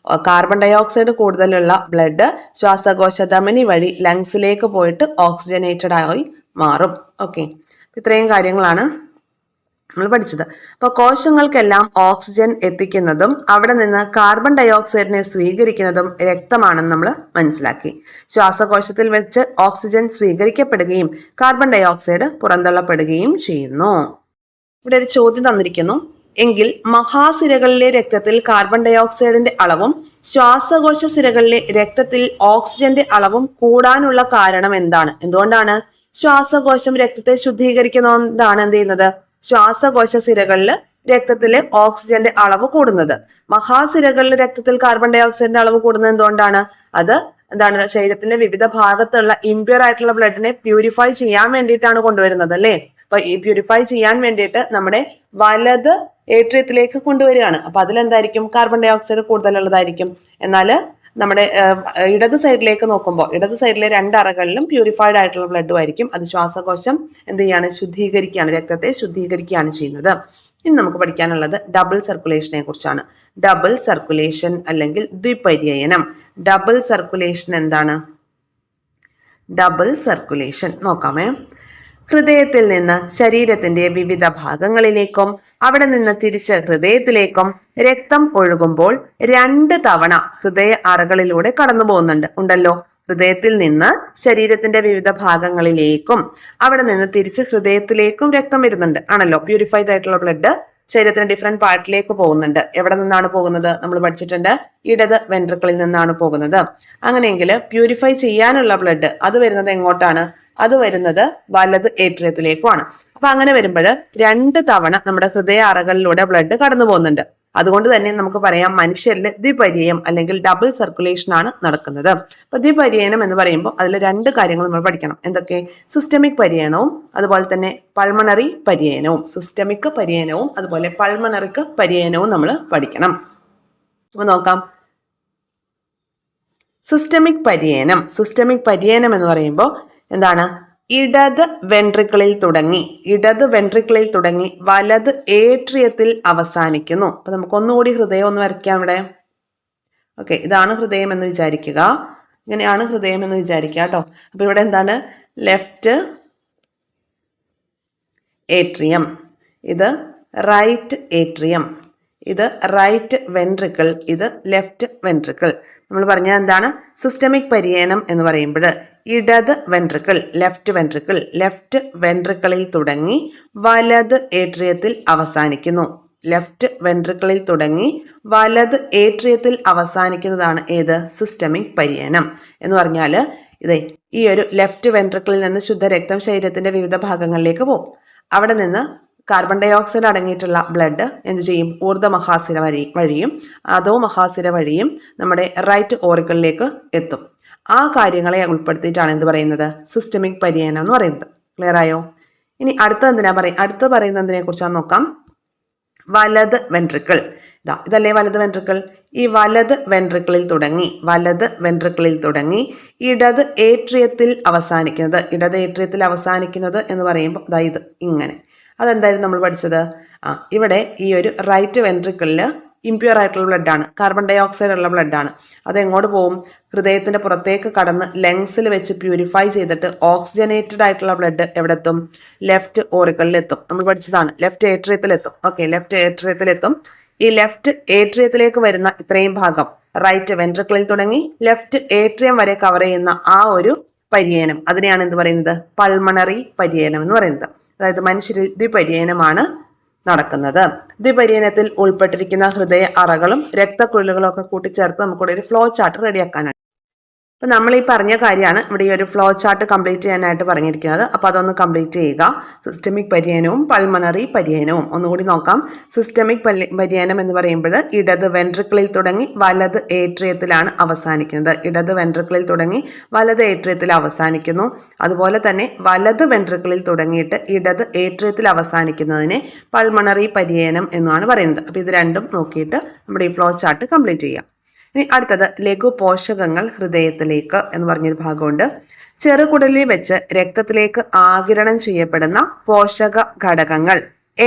കാർബൺ ഡയോക്സൈഡ് കൂടുതലുള്ള ബ്ലഡ് ശ്വാസകോശ ധമനി വഴി ലങ്സിലേക്ക് പോയിട്ട് ഓക്സിജനേറ്റഡ് ആയി മാറും. ഓക്കെ, ഇത്രയും കാര്യങ്ങളാണ് നമ്മൾ പഠിച്ചത്. അപ്പോൾ കോശങ്ങൾക്കെല്ലാം ഓക്സിജൻ എത്തിക്കുന്നതും അവിടെ നിന്ന് കാർബൺ ഡയോക്സൈഡിനെ സ്വീകരിക്കുന്നതും രക്തമാണെന്ന് നമ്മൾ മനസ്സിലാക്കി. ശ്വാസകോശത്തിൽ വെച്ച് ഓക്സിജൻ സ്വീകരിക്കപ്പെടുകയും കാർബൺ ഡയോക്സൈഡ് പുറന്തള്ളപ്പെടുകയും ചെയ്യുന്നു. ഇവിടെ ഒരു ചോദ്യം തന്നിരിക്കുന്നു. എങ്കിൽ മഹാസിരകളിലെ രക്തത്തിൽ കാർബൺ ഡയോക്സൈഡിന്റെ അളവും ശ്വാസകോശ സിരകളിലെ രക്തത്തിൽ ഓക്സിജന്റെ അളവും കൂടാനുള്ള കാരണം എന്താണ്? എന്തുകൊണ്ടാണ്? ശ്വാസകോശം രക്തത്തെ ശുദ്ധീകരിക്കുന്നതുകൊണ്ടാണ് എന്ത് ചെയ്യുന്നത്? ശ്വാസകോശ സിരകളിൽ രക്തത്തിലെ ഓക്സിജന്റെ അളവ് കൂടുന്നത്. മഹാസിരകളിലെ രക്തത്തിൽ കാർബൺ ഡയോക്സൈഡിന്റെ അളവ് കൂടുന്നത് എന്തുകൊണ്ടാണ്? അത് എന്താണ്? ശരീരത്തിന്റെ വിവിധ ഭാഗത്തുള്ള ഇംപ്യൂർ ആയിട്ടുള്ള ബ്ലഡിനെ പ്യൂരിഫൈ ചെയ്യാൻ വേണ്ടിയിട്ടാണ് കൊണ്ടുവരുന്നത് അല്ലേ? അപ്പൊ ഈ പ്യൂരിഫൈ ചെയ്യാൻ വേണ്ടിയിട്ട് നമ്മുടെ വലത് ഏട്രിയത്തിലേക്ക് കൊണ്ടുവരികയാണ്. അപ്പൊ അതിലെന്തായിരിക്കും? Carbon dioxide കൂടുതലുള്ളതായിരിക്കും. എന്നാൽ നമ്മുടെ ഇടത് സൈഡിലേക്ക് നോക്കുമ്പോൾ ഇടത് സൈഡിലെ രണ്ട് അറകളിലും പ്യൂരിഫൈഡ് ആയിട്ടുള്ള ബ്ലഡും ആയിരിക്കും. അത് ശ്വാസകോശം എന്ത് ചെയ്യാണ്? രക്തത്തെ ശുദ്ധീകരിക്കുകയാണ് ചെയ്യുന്നത്. ഇനി നമുക്ക് പഠിക്കാനുള്ളത് ഡബിൾ സർക്കുലേഷനെ കുറിച്ചാണ്. ഡബിൾ സർക്കുലേഷൻ അല്ലെങ്കിൽ ദ്വിപര്യനം. ഡബിൾ സർക്കുലേഷൻ എന്താണ്? ഡബിൾ സർക്കുലേഷൻ നോക്കാമേ. ഹൃദയത്തിൽ നിന്ന് ശരീരത്തിന്റെ വിവിധ ഭാഗങ്ങളിലേക്കും അവിടെ നിന്ന് തിരിച്ച് ഹൃദയത്തിലേക്കും രക്തം ഒഴുകുമ്പോൾ 2 തവണ ഹൃദയ അറകളിലൂടെ കടന്നു പോകുന്നുണ്ട് ഉണ്ടല്ലോ. ഹൃദയത്തിൽ നിന്ന് ശരീരത്തിന്റെ വിവിധ ഭാഗങ്ങളിലേക്കും അവിടെ നിന്ന് തിരിച്ച് ഹൃദയത്തിലേക്കും രക്തം വരുന്നുണ്ട് ആണല്ലോ. പ്യൂരിഫൈഡ് ആയിട്ടുള്ള ബ്ലഡ് ശരീരത്തിന്റെ ഡിഫറെന്റ് പാർട്ടിലേക്ക് പോകുന്നുണ്ട്. എവിടെ നിന്നാണ് പോകുന്നത്? നമ്മൾ പഠിച്ചിട്ടുണ്ട്, ഇടത് വെൻട്രിക്കിളിൽ നിന്നാണ് പോകുന്നത്. അങ്ങനെയെങ്കിൽ പ്യൂരിഫൈ ചെയ്യാനുള്ള ബ്ലഡ് അത് വരുന്നത് എങ്ങോട്ടാണ്? അത് വരുന്നത് വലത് ഏട്രിയത്തിലേക്കുമാണ്. അപ്പൊ അങ്ങനെ വരുമ്പോൾ 2 തവണ നമ്മുടെ ഹൃദയ അറകളിലൂടെ ബ്ലഡ് കടന്നു പോകുന്നുണ്ട്. അതുകൊണ്ട് തന്നെ നമുക്ക് പറയാം മനുഷ്യരിൽ ദ്വിപര്യനം അല്ലെങ്കിൽ ഡബിൾ സർക്കുലേഷൻ ആണ് നടക്കുന്നത്. അപ്പൊ ദ്വിപര്യനം എന്ന് പറയുമ്പോൾ അതിൽ 2 കാര്യങ്ങൾ നമ്മൾ പഠിക്കണം. എന്തൊക്കെ? സിസ്റ്റമിക് പര്യനവും അതുപോലെ തന്നെ പൾമണറി പര്യനവും. സിസ്റ്റമിക് പര്യനവും അതുപോലെ പൾമണറിക് പര്യനവും നമ്മൾ പഠിക്കണം. അപ്പൊ നോക്കാം. സിസ്റ്റമിക് പര്യനം എന്ന് പറയുമ്പോൾ എന്താണ്? ഇടത് വെൻട്രിക്കിളിൽ തുടങ്ങി വലത് ഏട്രിയത്തിൽ അവസാനിക്കുന്നു. അപ്പൊ നമുക്ക് ഒന്നുകൂടി ഹൃദയം ഒന്ന് വരയ്ക്കാം ഇവിടെ. ഓക്കെ, ഇതാണ് ഹൃദയം എന്ന് വിചാരിക്കുക. ഇങ്ങനെയാണ് ഹൃദയം എന്ന് വിചാരിക്കുക കേട്ടോ. അപ്പൊ ഇവിടെ എന്താണ്? ലെഫ്റ്റ് ഏട്രിയം, ഇത് റൈറ്റ് ഏട്രിയം, ഇത് റൈറ്റ് വെൻട്രിക്കിൾ, ഇത് ലെഫ്റ്റ് വെൻട്രിക്കിൾ. നമ്മൾ പറഞ്ഞാൽ എന്താണ്? സിസ്റ്റമിക് പര്യനം എന്ന് പറയുമ്പോൾ ഇടത് വെൻട്രിക്കിൾ, ലെഫ്റ്റ് വെൻട്രിക്കിളിൽ തുടങ്ങി വലത് ഏട്രിയത്തിൽ അവസാനിക്കുന്നു. അവസാനിക്കുന്നതാണ് ഏത്? സിസ്റ്റമിക് പര്യനം എന്ന് പറഞ്ഞാൽ ഇതേ ഈ ഒരു ലെഫ്റ്റ് വെൻട്രിക്കിളിൽ നിന്ന് ശുദ്ധരക്തം ശരീരത്തിന്റെ വിവിധ ഭാഗങ്ങളിലേക്ക് പോകും. അവിടെ നിന്ന് കാർബൺ ഡൈ ഓക്സൈഡ് അടങ്ങിയിട്ടുള്ള ബ്ലഡ് എന്ത് ചെയ്യും? ഊർധ്വ മഹാസിര വഴിയും അധോ മഹാസിര വഴിയും നമ്മുടെ റൈറ്റ് ഓറിക്കിളിലേക്ക് എത്തും. ആ കാര്യങ്ങളെ ഉൾപ്പെടുത്തിയിട്ടാണ് എന്ത് പറയുന്നത്? സിസ്റ്റമിക് പര്യനം എന്ന് പറയുന്നത്. ക്ലിയർ ആയോ? ഇനി അടുത്ത പറയുന്നതിനെ കുറിച്ചാണ് നോക്കാം. വലത് വെൻട്രിക്കിൾ. ഇതല്ലേ വലത് വെൻട്രിക്കിൾ. ഈ വലത് വെൻട്രിക്കിളിൽ തുടങ്ങി ഇടത് ഏട്രിയത്തിൽ അവസാനിക്കുന്നത് എന്ന് പറയുമ്പോൾ ഇത് ഇങ്ങനെ. അതെന്തായാലും നമ്മൾ പഠിച്ചത് ഇവിടെ ഈ ഒരു റൈറ്റ് വെൻട്രിക്കിളിൽ ഇംപ്യൂർ ആയിട്ടുള്ള ബ്ലഡാണ്, കാർബൺ ഡൈ ഓക്സൈഡ് ഉള്ള ബ്ലഡാണ്. അത് എങ്ങോട്ട് പോകും? ഹൃദയത്തിന്റെ പുറത്തേക്ക് കടന്ന് ലങ്സിൽ വെച്ച് പ്യൂരിഫൈ ചെയ്തിട്ട് ഓക്സിജനേറ്റഡ് ആയിട്ടുള്ള ബ്ലഡ് എവിടെ എത്തും? ലെഫ്റ്റ് ഓറിക്കിളിലെത്തും. നമ്മൾ പഠിച്ചതാണ്, ലെഫ്റ്റ് ഏട്രിയത്തിലെത്തും. ഓക്കെ, ലെഫ്റ്റ് ഏട്രിയത്തിലെത്തും. ഈ ലെഫ്റ്റ് ഏട്രിയത്തിലേക്ക് വരുന്ന ഇത്രയും ഭാഗം റൈറ്റ് വെൻട്രിക്കിളിൽ തുടങ്ങി ലെഫ്റ്റ് ഏട്രിയം വരെ കവർ ചെയ്യുന്ന ആ ഒരു പര്യനം, അതിനെയാണ് എന്ത് പറയുന്നത്? പൾമണറി പര്യനം എന്ന് പറയുന്നത്. അതായത് മനുഷ്യരിൽ ദ്വിപര്യനമാണ് നടക്കുന്നത്. ദ്വിപര്യനത്തിൽ ഉൾപ്പെട്ടിരിക്കുന്ന ഹൃദയ അറകളും രക്തക്കുഴലുകളും ഒക്കെ കൂട്ടിച്ചേർത്ത് നമുക്കിവിടെ ഒരു ഫ്ലോ ചാർട്ട് റെഡിയാക്കാനാണ്. അപ്പൊ നമ്മൾ ഈ പറഞ്ഞ കാര്യമാണ് ഇവിടെ ഈ ഒരു ഫ്ലോ ചാർട്ട് കംപ്ലീറ്റ് ചെയ്യാനായിട്ട് പറഞ്ഞിരിക്കുന്നത്. അപ്പൊ അതൊന്ന് കംപ്ലീറ്റ് ചെയ്യുക. സിസ്റ്റമിക് പര്യനവും പൾമണറി പര്യനവും ഒന്നുകൂടി നോക്കാം. സിസ്റ്റമിക് പര്യനം എന്ന് പറയുമ്പോൾ ഇടത് വെൻട്രിക്കിളിൽ തുടങ്ങി വലത് ഏട്രിയത്തിലാണ് അവസാനിക്കുന്നു. അതുപോലെ തന്നെ വലത് വെൻട്രിക്കിളിൽ തുടങ്ങിയിട്ട് ഇടത് ഏട്രിയത്തിൽ അവസാനിക്കുന്നതിനെ പൾമണറി പര്യനം എന്നാണ് പറയുന്നത്. അപ്പൊ ഇത് രണ്ടും നോക്കിയിട്ട് നമ്മുടെ ഈ ഫ്ലോ ചാർട്ട് കംപ്ലീറ്റ് ചെയ്യാം. ഇനി അടുത്തത് ലഘു പോഷകങ്ങൾ ഹൃദയത്തിലേക്ക് എന്ന് പറഞ്ഞൊരു ഭാഗമുണ്ട്. ചെറുകുടലിൽ വെച്ച് രക്തത്തിലേക്ക് ആഗിരണം ചെയ്യപ്പെടുന്ന പോഷക ഘടകങ്ങൾ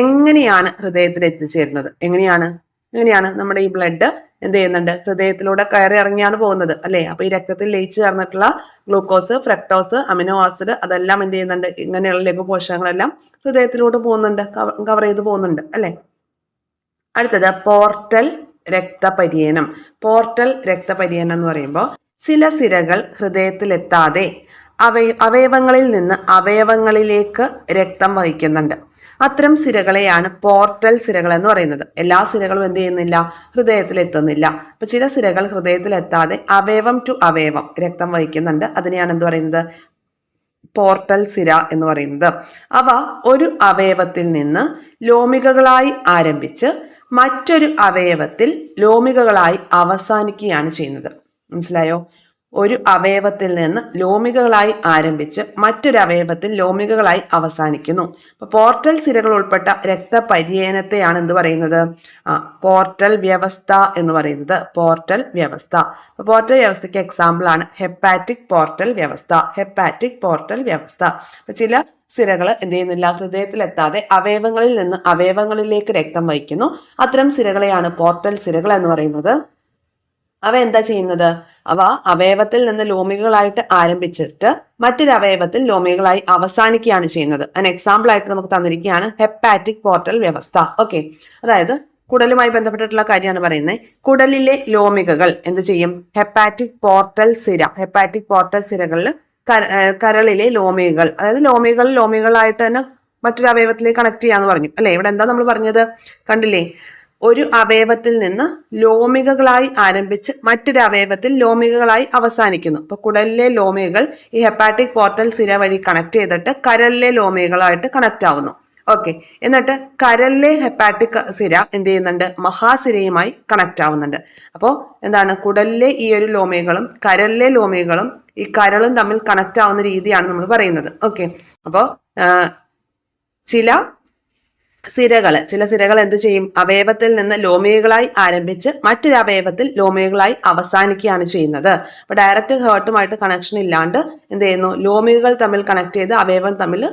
എങ്ങനെയാണ് ഹൃദയത്തിൽ എത്തിച്ചേരുന്നത്? എങ്ങനെയാണ് നമ്മുടെ ഈ ബ്ലഡ് എന്ത് ചെയ്യുന്നുണ്ട്? ഹൃദയത്തിലൂടെ കയറി ഇറങ്ങിയാണ് പോകുന്നത് അല്ലേ? അപ്പൊ ഈ രക്തത്തിൽ ലയിച്ചു ചേർന്നിട്ടുള്ള ഗ്ലൂക്കോസ്, ഫ്രക്ടോസ്, അമിനോ ആസിഡ് അതെല്ലാം എന്ത് ചെയ്യുന്നുണ്ട്? ഇങ്ങനെയുള്ള ലഘു പോഷകങ്ങളെല്ലാം ഹൃദയത്തിലൂടെ പോകുന്നുണ്ട്, കവർ ചെയ്ത് പോകുന്നുണ്ട് അല്ലേ? അടുത്തത് പോർട്ടൽ രക്തപര്യനം എന്ന് പറയുമ്പോൾ ചില സിരകൾ ഹൃദയത്തിലെത്താതെ അവയവങ്ങളിൽ നിന്ന് അവയവങ്ങളിലേക്ക് രക്തം വഹിക്കുന്നുണ്ട്. അത്തരം സിരകളെയാണ് പോർട്ടൽ സിരകൾ എന്ന് പറയുന്നത്. എല്ലാ സിരകളും എന്ത് ചെയ്യുന്നില്ല? ഹൃദയത്തിൽ എത്തുന്നില്ല. അപ്പൊ ചില സിരകൾ ഹൃദയത്തിലെത്താതെ അവയവം ടു അവയവം രക്തം വഹിക്കുന്നുണ്ട്. അതിനെയാണ് എന്ത് പറയുന്നത്? പോർട്ടൽ സിര എന്ന് പറയുന്നത്. അവ ഒരു അവയവത്തിൽ നിന്ന് ലോമികകളായി ആരംഭിച്ച് മറ്റൊരു അവയവത്തിൽ ലോമികകളായി അവസാനിക്കുകയാണ് ചെയ്യുന്നത്. മനസ്സിലായോ? ഒരു അവയവത്തിൽ നിന്ന് ലോമികകളായി ആരംഭിച്ച് മറ്റൊരു അവയവത്തിൽ ലോമികകളായി അവസാനിക്കുന്നു. അപ്പൊ പോർട്ടൽ സിരകൾ ഉൾപ്പെട്ട രക്തപര്യനത്തെയാണ് എന്ത് പറയുന്നത്? പോർട്ടൽ വ്യവസ്ഥ എന്ന് പറയുന്നത്. പോർട്ടൽ വ്യവസ്ഥ വ്യവസ്ഥയ്ക്ക് എക്സാമ്പിൾ ആണ് ഹെപ്പാറ്റിക് പോർട്ടൽ വ്യവസ്ഥ. അപ്പൊ ചില സിരകൾ എന്ത് ചെയ്യുന്നില്ല? ഹൃദയത്തിലെത്താതെ അവയവങ്ങളിൽ നിന്ന് അവയവങ്ങളിലേക്ക് രക്തം വഹിക്കുന്നു. അത്തരം സിരകളെയാണ് പോർട്ടൽ സിരകൾ എന്ന് പറയുന്നത്. അവ എന്താ ചെയ്യുന്നത്? അവ അവയവത്തിൽ നിന്ന് ലോമികളായിട്ട് ആരംഭിച്ചിട്ട് മറ്റൊരു അവയവത്തിൽ ലോമികളായി അവസാനിക്കുകയാണ് ചെയ്യുന്നത്. അതിന് എക്സാമ്പിൾ ആയിട്ട് നമുക്ക് തന്നിരിക്കുകയാണ് ഹെപ്പാറ്റിക് പോർട്ടൽ വ്യവസ്ഥ. ഓക്കെ, അതായത് കുടലുമായി ബന്ധപ്പെട്ടിട്ടുള്ള കാര്യമാണ് പറയുന്നത്. കുടലിലെ ലോമികകൾ എന്ത് ചെയ്യും? ഹെപ്പാറ്റിക് പോർട്ടൽ സിരകളിൽ കരളിലെ ലോമികൾ, അതായത് ലോമികളായിട്ട് തന്നെ മറ്റൊരു അവയവത്തിലേക്ക് കണക്ട് ചെയ്യാന്ന് പറഞ്ഞു അല്ലെ? ഇവിടെ എന്താ നമ്മൾ പറഞ്ഞത്? കണ്ടില്ലേ? ഒരു അവയവത്തിൽ നിന്ന് ലോമികകളായി ആരംഭിച്ച് മറ്റൊരു അവയവത്തിൽ ലോമികകളായി അവസാനിക്കുന്നു. അപ്പൊ കുടലിലെ ലോമികൾ ഈ ഹെപ്പാറ്റിക് പോർട്ടൽ സിര വഴി കണക്ട് ചെയ്തിട്ട് കരളിലെ ലോമികളായിട്ട് കണക്ട് ആവുന്നു. ഓക്കെ, എന്നിട്ട് കരളിലെ ഹെപ്പാറ്റിക് സിര എന്ത് ചെയ്യുന്നുണ്ട്? മഹാസിരയുമായി കണക്ട് ആവുന്നുണ്ട്. അപ്പോൾ എന്താണ്? കുടലിലെ ഈ ഒരു ലോമികളും കരളിലെ ലോമികളും ഈ കരളും തമ്മിൽ കണക്ട് ആവുന്ന രീതിയാണ് നമ്മൾ പറയുന്നത്. ഓക്കെ, അപ്പോൾ ചില സിരകൾ എന്ത് ചെയ്യും? അവയവത്തിൽ നിന്ന് ലോമികളായി ആരംഭിച്ച് മറ്റൊരു അവയവത്തിൽ ലോമികളായി അവസാനിക്കുകയാണ് ചെയ്യുന്നത്. അപ്പൊ ഡയറക്റ്റ് ഹേർട്ടുമായിട്ട് കണക്ഷൻ ഇല്ലാണ്ട് എന്ത് ചെയ്യുന്നു? ലോമികൾ തമ്മിൽ കണക്ട് ചെയ്ത് അവയവം തമ്മിൽ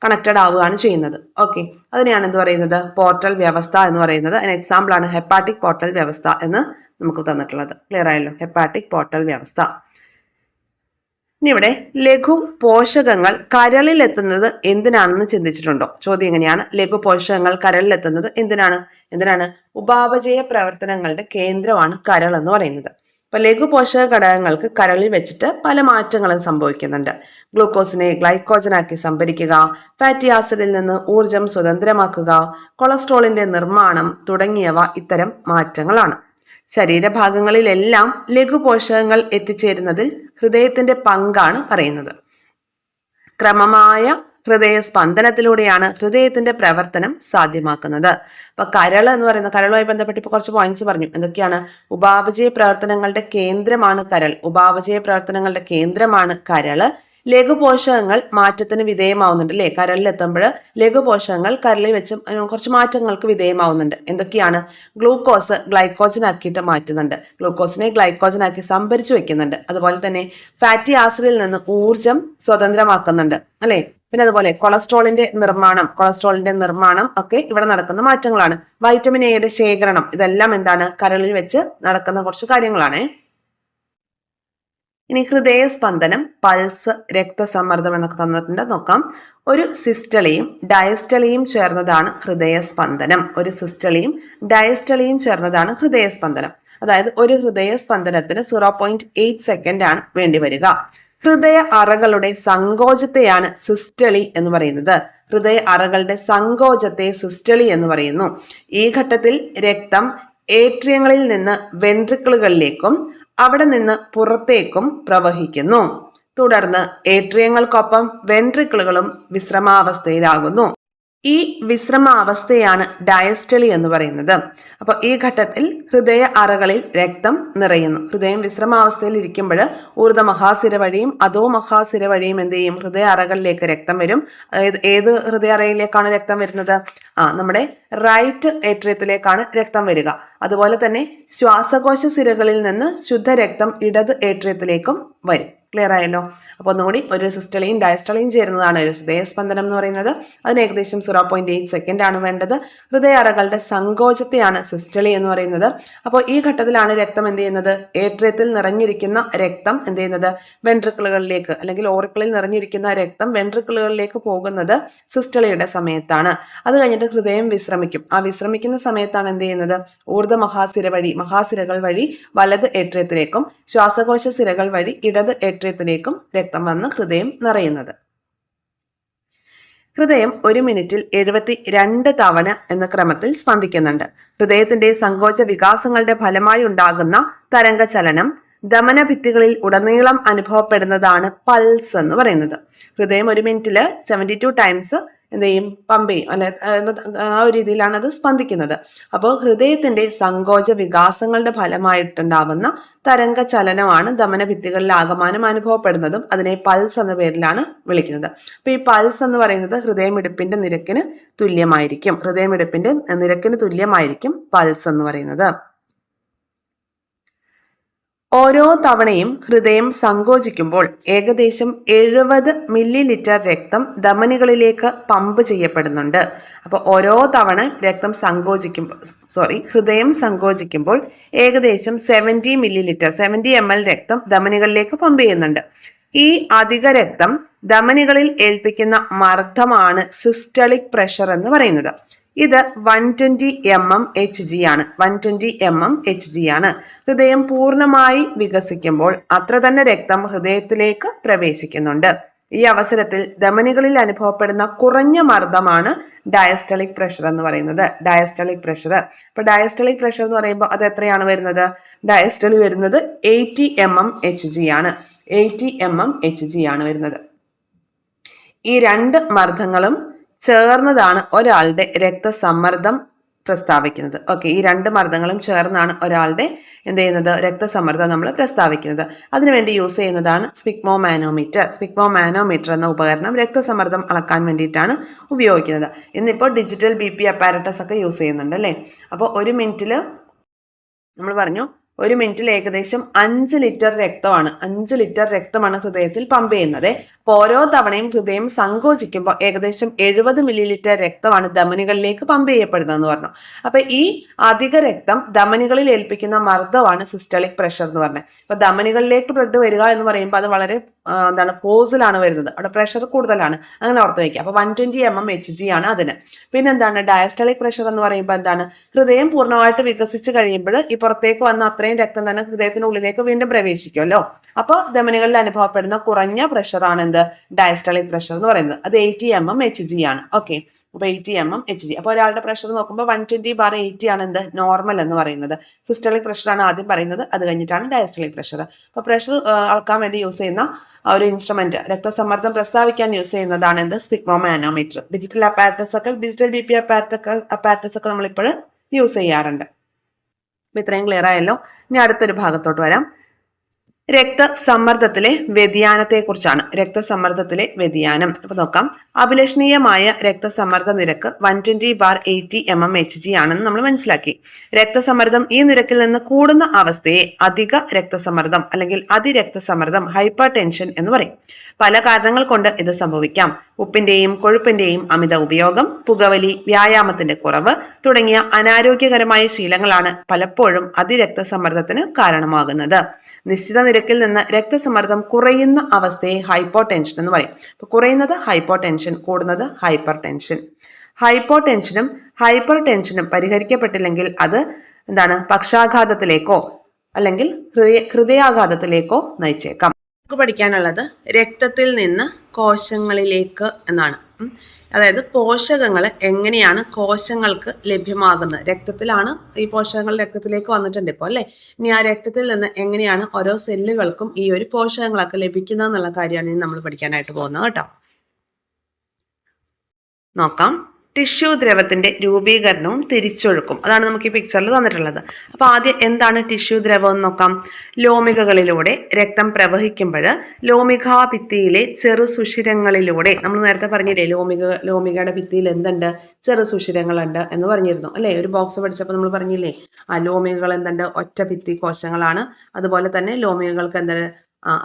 കണക്റ്റഡ് ആവുകയാണ് ചെയ്യുന്നത്. ഓക്കെ, അതിനെയാണ് എന്ത് പറയുന്നത്? പോർട്ടൽ വ്യവസ്ഥ എന്ന് പറയുന്നത്. അതിന് എക്സാമ്പിൾ ആണ് ഹെപ്പാറ്റിക് പോർട്ടൽ വ്യവസ്ഥ എന്ന് നമുക്ക് തന്നിട്ടുള്ളത്. ക്ലിയർ ആയല്ലോ? ഹെപ്പാറ്റിക് പോർട്ടൽ വ്യവസ്ഥ. ഇനി ഇവിടെ ലഘു പോഷകങ്ങൾ കരളിലെത്തുന്നത് എന്തിനാണെന്ന് ചിന്തിച്ചിട്ടുണ്ടോ? ചോദ്യം എങ്ങനെയാണ്? ലഘു പോഷകങ്ങൾ കരളിലെത്തുന്നത് എന്തിനാണ്? ഉപാപചയ പ്രവർത്തനങ്ങളുടെ കേന്ദ്രമാണ് കരൾ എന്ന് പറയുന്നത്. അപ്പൊ ലഘു പോഷക ഘടകങ്ങൾക്ക് കരളിൽ വെച്ചിട്ട് പല മാറ്റങ്ങളും സംഭവിക്കുന്നുണ്ട്. ഗ്ലൂക്കോസിനെ ഗ്ലൈക്കോജനാക്കി സംഭരിക്കുക, ഫാറ്റി ആസിഡിൽ നിന്ന് ഊർജം സ്വതന്ത്രമാക്കുക, കൊളസ്ട്രോളിന്റെ നിർമ്മാണം തുടങ്ങിയവ ഇത്തരം മാറ്റങ്ങളാണ്. ശരീരഭാഗങ്ങളിലെല്ലാം ലഘുപോഷകങ്ങൾ എത്തിച്ചേരുന്നതിൽ ഹൃദയത്തിന്റെ പങ്കാണ് പറയുന്നത്. ക്രമമായ ഹൃദയ സ്പന്ദനത്തിലൂടെയാണ് ഹൃദയത്തിന്റെ പ്രവർത്തനം സാധ്യമാക്കുന്നത്. അപ്പൊ കരൾ എന്ന് പറയുന്ന കരളുമായി ബന്ധപ്പെട്ട് ഇപ്പോൾ കുറച്ച് പോയിന്റ്സ് പറഞ്ഞു. എന്തൊക്കെയാണ്? ഉപാപചയ പ്രവർത്തനങ്ങളുടെ കേന്ദ്രമാണ് കരൾ. ഉപാപചയ പ്രവർത്തനങ്ങളുടെ കേന്ദ്രമാണ് കരള്. ലഘുപോഷകങ്ങൾ മാറ്റത്തിന് വിധേയമാവുന്നുണ്ട് അല്ലെ. കരളിലെത്തുമ്പോൾ ലഘുപോഷകങ്ങൾ കരളിൽ വെച്ച് കുറച്ച് മാറ്റങ്ങൾക്ക് വിധേയമാവുന്നുണ്ട്. എന്തൊക്കെയാണ്? ഗ്ലൂക്കോസ് ഗ്ലൈക്കോജൻ ആക്കിയിട്ട് മാറ്റുന്നുണ്ട്. ഗ്ലൂക്കോസിനെ ഗ്ലൈക്കോജൻ ആക്കി സംഭരിച്ചു വെക്കുന്നുണ്ട്. അതുപോലെ തന്നെ ഫാറ്റി ആസിഡിൽ നിന്ന് ഊർജം സ്വതന്ത്രമാക്കുന്നുണ്ട് അല്ലെ. പിന്നെ അതുപോലെ കൊളസ്ട്രോളിന്റെ നിർമ്മാണം ഒക്കെ ഇവിടെ നടക്കുന്ന മാറ്റങ്ങളാണ്. വൈറ്റമിൻ എയുടെ ശേഖരണം, ഇതെല്ലാം എന്താണ്? കരളിൽ വെച്ച് നടക്കുന്ന കുറച്ച് കാര്യങ്ങളാണ്. ഇനി ഹൃദയസ്പന്ദനം, പൾസ്, രക്തസമ്മർദ്ദം എന്നൊക്കെ തന്നിട്ടുണ്ട്. നോക്കാം. ഒരു സിസ്റ്റളിയും ഡയസ്റ്റളിയും ചേർന്നതാണ് ഹൃദയസ്പന്ദനം. ഒരു സിസ്റ്റളിയും ഡയസ്റ്റളിയും ചേർന്നതാണ് ഹൃദയസ്പന്ദനം. അതായത് ഒരു ഹൃദയസ്പന്ദനത്തിന് 0.8 സെക്കൻഡ് ആണ് വേണ്ടി വരിക. ഹൃദയ അറകളുടെ സങ്കോചത്തെയാണ് സിസ്റ്റളി എന്ന് പറയുന്നത്. ഹൃദയ അറകളുടെ സങ്കോചത്തെ സിസ്റ്റളി എന്ന് പറയുന്നു. ഈ ഘട്ടത്തിൽ രക്തം ഏട്രിയങ്ങളിൽ നിന്ന് വെൻട്രിക്കിളുകളിലേക്കും അവിടെ നിന്ന് പുറത്തേക്കും പ്രവഹിക്കുന്നു. തുടർന്ന് ഏട്രിയങ്ങൾക്കൊപ്പം വെൻട്രിക്കിളുകളും വിശ്രമാവസ്ഥയിലാകുന്നു. ഈ വിശ്രമാവസ്ഥയാണ് ഡയസ്റ്റളി എന്ന് പറയുന്നത്. അപ്പോൾ ഈ ഘട്ടത്തിൽ ഹൃദയ അറകളിൽ രക്തം നിറയുന്നു. ഹൃദയം വിശ്രമാവസ്ഥയിൽ ഇരിക്കുമ്പോൾ ഊർധ്വമഹാസിര വഴിയും അധോ മഹാസിര വഴിയും എന്ത് ചെയ്യും? ഹൃദയ അറകളിലേക്ക് രക്തം വരും. ഏത് ഹൃദയ അറയിലേക്കാണ് രക്തം വരുന്നത്? നമ്മുടെ റൈറ്റ് ഏട്രിയത്തിലേക്കാണ് രക്തം വരിക. അതുപോലെ തന്നെ ശ്വാസകോശ സിരകളിൽ നിന്ന് ശുദ്ധരക്തം ഇടത് ഏട്രിയത്തിലേക്കും വരും. ക്ലിയർ ആയല്ലോ? അപ്പോൾ ഒന്നുകൂടി, ഒരു സിസ്റ്റളിയും ഡയസ്റ്റളിയും ചേരുന്നതാണ് ഒരു ഹൃദയസ്പന്ദനം എന്ന് പറയുന്നത്. അതിന് ഏകദേശം 0.8 സെക്കൻഡ് ആണ് വേണ്ടത്. ഹൃദയ അറകളുടെ സങ്കോചത്തെയാണ് സിസ്റ്റളി എന്ന് പറയുന്നത്. അപ്പോൾ ഈ ഘട്ടത്തിലാണ് രക്തം എന്ത് ചെയ്യുന്നത്? ഏട്രിയത്തിൽ നിറഞ്ഞിരിക്കുന്ന രക്തം എന്ത് ചെയ്യുന്നത്? വെൻട്രിക്കിളുകളിലേക്ക്, അല്ലെങ്കിൽ ഓറിക്കിളിൽ നിറഞ്ഞിരിക്കുന്ന രക്തം വെൻട്രിക്കിളുകളിലേക്ക് പോകുന്നത് സിസ്റ്റളിയുടെ സമയത്താണ്. അത് കഴിഞ്ഞിട്ട് ഹൃദയം വിശ്രമിക്കും. ആ വിശ്രമിക്കുന്ന സമയത്താണ് എന്ത് ചെയ്യുന്നത്? മഹാസിരകൾ വഴി വലത് ഏട്രിയത്തിലേക്കും ശ്വാസകോശ സിരകൾ വഴി ഇടത് ഏട്രിയത്തിലേക്കും രക്തം വന്ന് ഹൃദയം നിറയുന്നത്. ഹൃദയം 1 മിനിറ്റിൽ 72 തവണ എന്ന ക്രമത്തിൽ സ്പന്ദിക്കുന്നുണ്ട്. ഹൃദയത്തിന്റെ സങ്കോച വികാസങ്ങളുടെ ഫലമായി ഉണ്ടാകുന്ന തരംഗചലനം ധമനഭിത്തികളിൽ ഉടനീളം അനുഭവപ്പെടുന്നതാണ് പൾസ് എന്ന് പറയുന്നത്. ഹൃദയം 1 മിനിറ്റിൽ 72 ടൈംസ് എന്ത് ചെയ്യും? പമ്പ് ചെയ്യും അല്ലെ. ആ ഒരു രീതിയിലാണ് അത് സ്പന്ദിക്കുന്നത്. അപ്പോൾ ഹൃദയത്തിന്റെ സങ്കോച വികാസങ്ങളുടെ ഫലമായിട്ടുണ്ടാകുന്ന തരംഗ ചലനമാണ് ധമനഭിത്തികളിൽ ആകമാനം അനുഭവപ്പെടുന്നതും അതിനെ പൾസ് എന്ന പേരിലാണ് വിളിക്കുന്നത്. അപ്പൊ ഈ പൾസ് എന്ന് പറയുന്നത് ഹൃദയമിടിപ്പിന്റെ നിരക്കിന് തുല്യമായിരിക്കും. ഹൃദയമിടിപ്പിന്റെ നിരക്കിന് തുല്യമായിരിക്കും പൾസ് എന്ന് പറയുന്നത്. ഓരോ തവണയും ഹൃദയം സങ്കോചിക്കുമ്പോൾ ഏകദേശം 70 മില്ലി ലിറ്റർ രക്തം ധമനികളിലേക്ക് പമ്പ് ചെയ്യപ്പെടുന്നുണ്ട്. അപ്പോൾ ഓരോ തവണ ഹൃദയം സങ്കോചിക്കുമ്പോൾ ഏകദേശം 70 മില്ലി ലിറ്റർ 70 ml രക്തം ധമനികളിലേക്ക് പമ്പ് ചെയ്യുന്നുണ്ട്. ഈ അധിക രക്തം ധമനികളിൽ ഏൽപ്പിക്കുന്ന മർദ്ദമാണ് സിസ്റ്റളിക് പ്രഷർ എന്ന് പറയുന്നത്. ഇത് 120 mmHg ആണ്. 120 mmHg ആണ്. ഹൃദയം പൂർണ്ണമായി വികസിക്കുമ്പോൾ അത്ര തന്നെ രക്തം ഹൃദയത്തിലേക്ക് പ്രവേശിക്കുന്നുണ്ട്. ഈ അവസരത്തിൽ ധമനികളിൽ അനുഭവപ്പെടുന്ന കുറഞ്ഞ മർദ്ദമാണ് ഡയസ്റ്റളിക് പ്രഷർ എന്ന് പറയുന്നത്. Diastolic pressure. അപ്പൊ ഡയസ്റ്റളിക് പ്രഷർ എന്ന് പറയുമ്പോൾ അത് എത്രയാണ് വരുന്നത്? ഡയസ്റ്റളി വരുന്നത് 80 mmHg ആണ്. 80 mmHg ആണ് വരുന്നത്. ഈ രണ്ട് മർദ്ദങ്ങളും ചേർന്നതാണ് ഒരാളുടെ രക്തസമ്മർദ്ദം പ്രസ്താവിക്കുന്നത്. ഓക്കെ, ഈ രണ്ട് മർദ്ദങ്ങളും ചേർന്നാണ് ഒരാളുടെ എന്ത് ചെയ്യുന്നത്? രക്തസമ്മർദ്ദം നമ്മൾ പ്രസ്താവിക്കുന്നത്. അതിനുവേണ്ടി യൂസ് ചെയ്യുന്നതാണ് സ്പിഗ്മോമാനോമീറ്റർ. സ്പിഗ്മോമാനോമീറ്റർ എന്ന ഉപകരണം രക്തസമ്മർദ്ദം അളക്കാൻ വേണ്ടിയിട്ടാണ് ഉപയോഗിക്കുന്നത്. ഇന്നിപ്പോൾ ഡിജിറ്റൽ BP അപ്പാരറ്റസ് ഒക്കെ യൂസ് ചെയ്യുന്നുണ്ട് അല്ലേ. അപ്പോൾ 1 മിനിറ്റിൽ നമ്മൾ പറഞ്ഞു 1 മിനിറ്റിൽ ഏകദേശം 5 ലിറ്റർ രക്തമാണ് 5 ലിറ്റർ രക്തമാണ് ഹൃദയത്തിൽ പമ്പ് ചെയ്യുന്നത്. അപ്പോൾ ഓരോ തവണയും ഹൃദയം സങ്കോചിക്കുമ്പോൾ ഏകദേശം 70 മില്ലി ലിറ്റർ രക്തമാണ് ധമനികളിലേക്ക് പമ്പ് ചെയ്യപ്പെടുന്നതെന്ന് പറഞ്ഞു. അപ്പൊ ഈ അധിക രക്തം ധമനികളിൽ ഏൽപ്പിക്കുന്ന മർദ്ദമാണ് സിസ്റ്റളിക് പ്രഷർ എന്ന് പറഞ്ഞത്. അപ്പൊ ധമനികളിലേക്ക് ബ്ലഡ് വരിക എന്ന് പറയുമ്പോൾ അത് വളരെ ഫോഴ്സിലാണ് വരുന്നത്. അവിടെ പ്രഷർ കൂടുതലാണ്. അങ്ങനെ ഓർത്ത് വയ്ക്കുക. അപ്പൊ 120 mmHg ആണ് അതിന്. പിന്നെ എന്താണ് ഡയസ്റ്റളിക് പ്രഷർ എന്ന് പറയുമ്പോൾ എന്താണ്? ഹൃദയം പൂർണ്ണമായിട്ട് വികസിച്ച് കഴിയുമ്പോൾ ഈ പുറത്തേക്ക് വന്ന അത്രയും രക്തം തന്നെ ഹൃദയത്തിന്റെ ഉള്ളിലേക്ക് വീണ്ടും പ്രവേശിക്കുമല്ലോ. അപ്പോൾ ധമനികളിൽ അനുഭവപ്പെടുന്ന കുറഞ്ഞ പ്രഷറാണ് എന്ത്? ഡയസ്റ്റളിക് പ്രഷർ എന്ന് പറയുന്നത്. അത് 80 mmHg ആണ്. ഓക്കെ, അപ്പോൾ 80 mmHg. അപ്പോൾ ഒരാളുടെ പ്രഷർ നോക്കുമ്പോൾ 120/80 ആണ് എന്ത് നോർമൽ എന്ന് പറയുന്നത്. സിസ്റ്റോളിക് പ്രഷറാണ് ആദ്യം പറയുന്നത്, അത് കഴിഞ്ഞിട്ടാണ് ഡയസ്റ്റോളിക് പ്രഷർ. അപ്പോൾ പ്രഷർ അളക്കാൻ വേണ്ടി യൂസ് ചെയ്യുന്ന ഒരു ഇൻസ്ട്രുമെന്റ്, രക്തസമ്മർദ്ദം പ്രസ്താവിക്കാൻ യൂസ് ചെയ്യുന്നതാണ് എന്ത് സ്പിഗ്മോമാനോമീറ്റർ. ഡിജിറ്റൽ അപ്പാരറ്റസ് ഒക്കെ, ഡിജിറ്റൽ ബി പി അപ്പാരറ്റസ് ഒക്കെ നമ്മളിപ്പോൾ യൂസ് ചെയ്യാറുണ്ട്. അപ്പോൾ ഇത്രയും ക്ലിയർ ആയല്ലോ. ഇനി അടുത്തൊരു ഭാഗത്തോട്ട് വരാം. രക്തസമ്മർദ്ദത്തിലെ വ്യതിയാനത്തെക്കുറിച്ചാണ്. രക്തസമ്മർദ്ദത്തിലെ വ്യതിയാനം ഇപ്പൊ നോക്കാം. അഭിലഷണീയമായ രക്തസമ്മർദ്ദ നിരക്ക് 120/80 mmHg ആണെന്ന് നമ്മൾ മനസ്സിലാക്കി. രക്തസമ്മർദ്ദം ഈ നിരക്കിൽ നിന്ന് കൂടുന്ന അവസ്ഥയെ അധിക രക്തസമ്മർദ്ദം അല്ലെങ്കിൽ അതിരക്തസമ്മർദ്ദം, ഹൈപ്പർ ടെൻഷൻ എന്ന് പറയും. പല കാരണങ്ങൾ കൊണ്ട് ഇത് സംഭവിക്കാം. ഉപ്പിന്റെയും കൊഴുപ്പിന്റെയും അമിത ഉപയോഗം, പുകവലി, വ്യായാമത്തിന്റെ കുറവ് തുടങ്ങിയ അനാരോഗ്യകരമായ ശീലങ്ങളാണ് പലപ്പോഴും അതിരക്തസമ്മർദ്ദത്തിന് കാരണമാകുന്നത്. നിശ്ചിത നിരക്കിൽ നിന്ന് രക്തസമ്മർദ്ദം കുറയുന്ന അവസ്ഥയെ ഹൈപ്പോ ടെൻഷൻ എന്ന് പറയും. അപ്പൊ കുറയുന്നത് ഹൈപ്പോ ടെൻഷൻ, കൂടുന്നത് ഹൈപ്പർ ടെൻഷൻ. ഹൈപ്പോ ടെൻഷനും ഹൈപ്പർ ടെൻഷനും പരിഹരിക്കപ്പെട്ടില്ലെങ്കിൽ അത് എന്താണ് പക്ഷാഘാതത്തിലേക്കോ അല്ലെങ്കിൽ ഹൃദയാഘാതത്തിലേക്കോ നയിച്ചേക്കാം. നമുക്ക് പഠിക്കാനുള്ളത് രക്തത്തിൽ നിന്ന് കോശങ്ങളിലേക്ക് എന്നാണ്. അതായത് പോഷകങ്ങൾ എങ്ങനെയാണ് കോശങ്ങൾക്ക് ലഭ്യമാകുന്നത്. രക്തത്തിലാണ് ഈ പോഷകങ്ങൾ രക്തത്തിലേക്ക് വന്നിട്ടുണ്ട് ഇപ്പോൾ അല്ലേ. ഇനി ആ രക്തത്തിൽ നിന്ന് എങ്ങനെയാണ് ഓരോ സെല്ലുകൾക്കും ഈ ഒരു പോഷകങ്ങളൊക്കെ ലഭിക്കുന്നത് എന്നുള്ള കാര്യമാണ് നമ്മൾ പഠിക്കാനായിട്ട് പോകുന്നത് കേട്ടോ. നോക്കാം. ടിഷ്യൂ ദ്രവത്തിന്റെ രൂപീകരണവും തിരിച്ചൊഴുക്കും, അതാണ് നമുക്ക് ഈ പിക്ചറിൽ തന്നിട്ടുള്ളത്. അപ്പൊ ആദ്യം എന്താണ് ടിഷ്യൂ ദ്രവം എന്ന് നോക്കാം. ലോമികകളിലൂടെ രക്തം പ്രവഹിക്കുമ്പോൾ ലോമികാ ഭിത്തിയിലെ ചെറു സുഷിരങ്ങളിലൂടെ, നമ്മൾ നേരത്തെ പറഞ്ഞില്ലേ ലോമികയുടെ ഭിത്തിയിൽ എന്തുണ്ട്, ചെറു സുഷിരങ്ങളുണ്ട് എന്ന് പറഞ്ഞിരുന്നു അല്ലെ. ഒരു ബോക്സ് പഠിച്ചപ്പോൾ നമ്മൾ പറഞ്ഞില്ലേ, ആ ലോമികകൾ എന്തുണ്ട്, ഒറ്റ ഭിത്തി കോശങ്ങളാണ്. അതുപോലെ തന്നെ ലോമികകൾക്ക് എന്താണ്,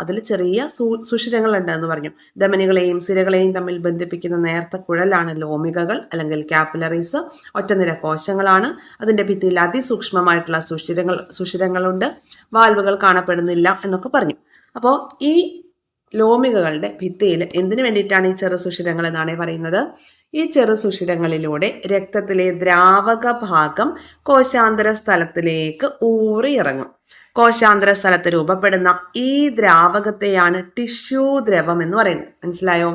അതിൽ ചെറിയ സുഷിരങ്ങളുണ്ട് എന്ന് പറഞ്ഞു. ധമനികളെയും സിരകളെയും തമ്മിൽ ബന്ധിപ്പിക്കുന്ന നേർത്ത കുഴലാണ് ലോമികകൾ അല്ലെങ്കിൽ കാപ്പിലറീസ്. ഒറ്റനിര കോശങ്ങളാണ്. അതിന്റെ ഭിത്തിയിൽ അതിസൂക്ഷ്മമായിട്ടുള്ള സുഷിരങ്ങളുണ്ട്. വാൽവുകൾ കാണപ്പെടുന്നില്ല എന്നൊക്കെ പറഞ്ഞു. അപ്പോൾ ഈ ലോമികകളുടെ ഭിത്തിയിൽ എന്തിനു വേണ്ടിയിട്ടാണ് ഈ ചെറു സുഷിരങ്ങൾ എന്നാണ് പറയുന്നത്. ഈ ചെറു സുഷിരങ്ങളിലൂടെ രക്തത്തിലെ ദ്രാവക ഭാഗം കോശാന്തര സ്ഥലത്തിലേക്ക് ഊറിയിറങ്ങും. കോശാന്തര സ്ഥലത്ത് രൂപപ്പെടുന്ന ഈ ദ്രാവകത്തെയാണ് ടിഷ്യൂ ദ്രവം എന്ന് പറയുന്നത്. മനസ്സിലായോ?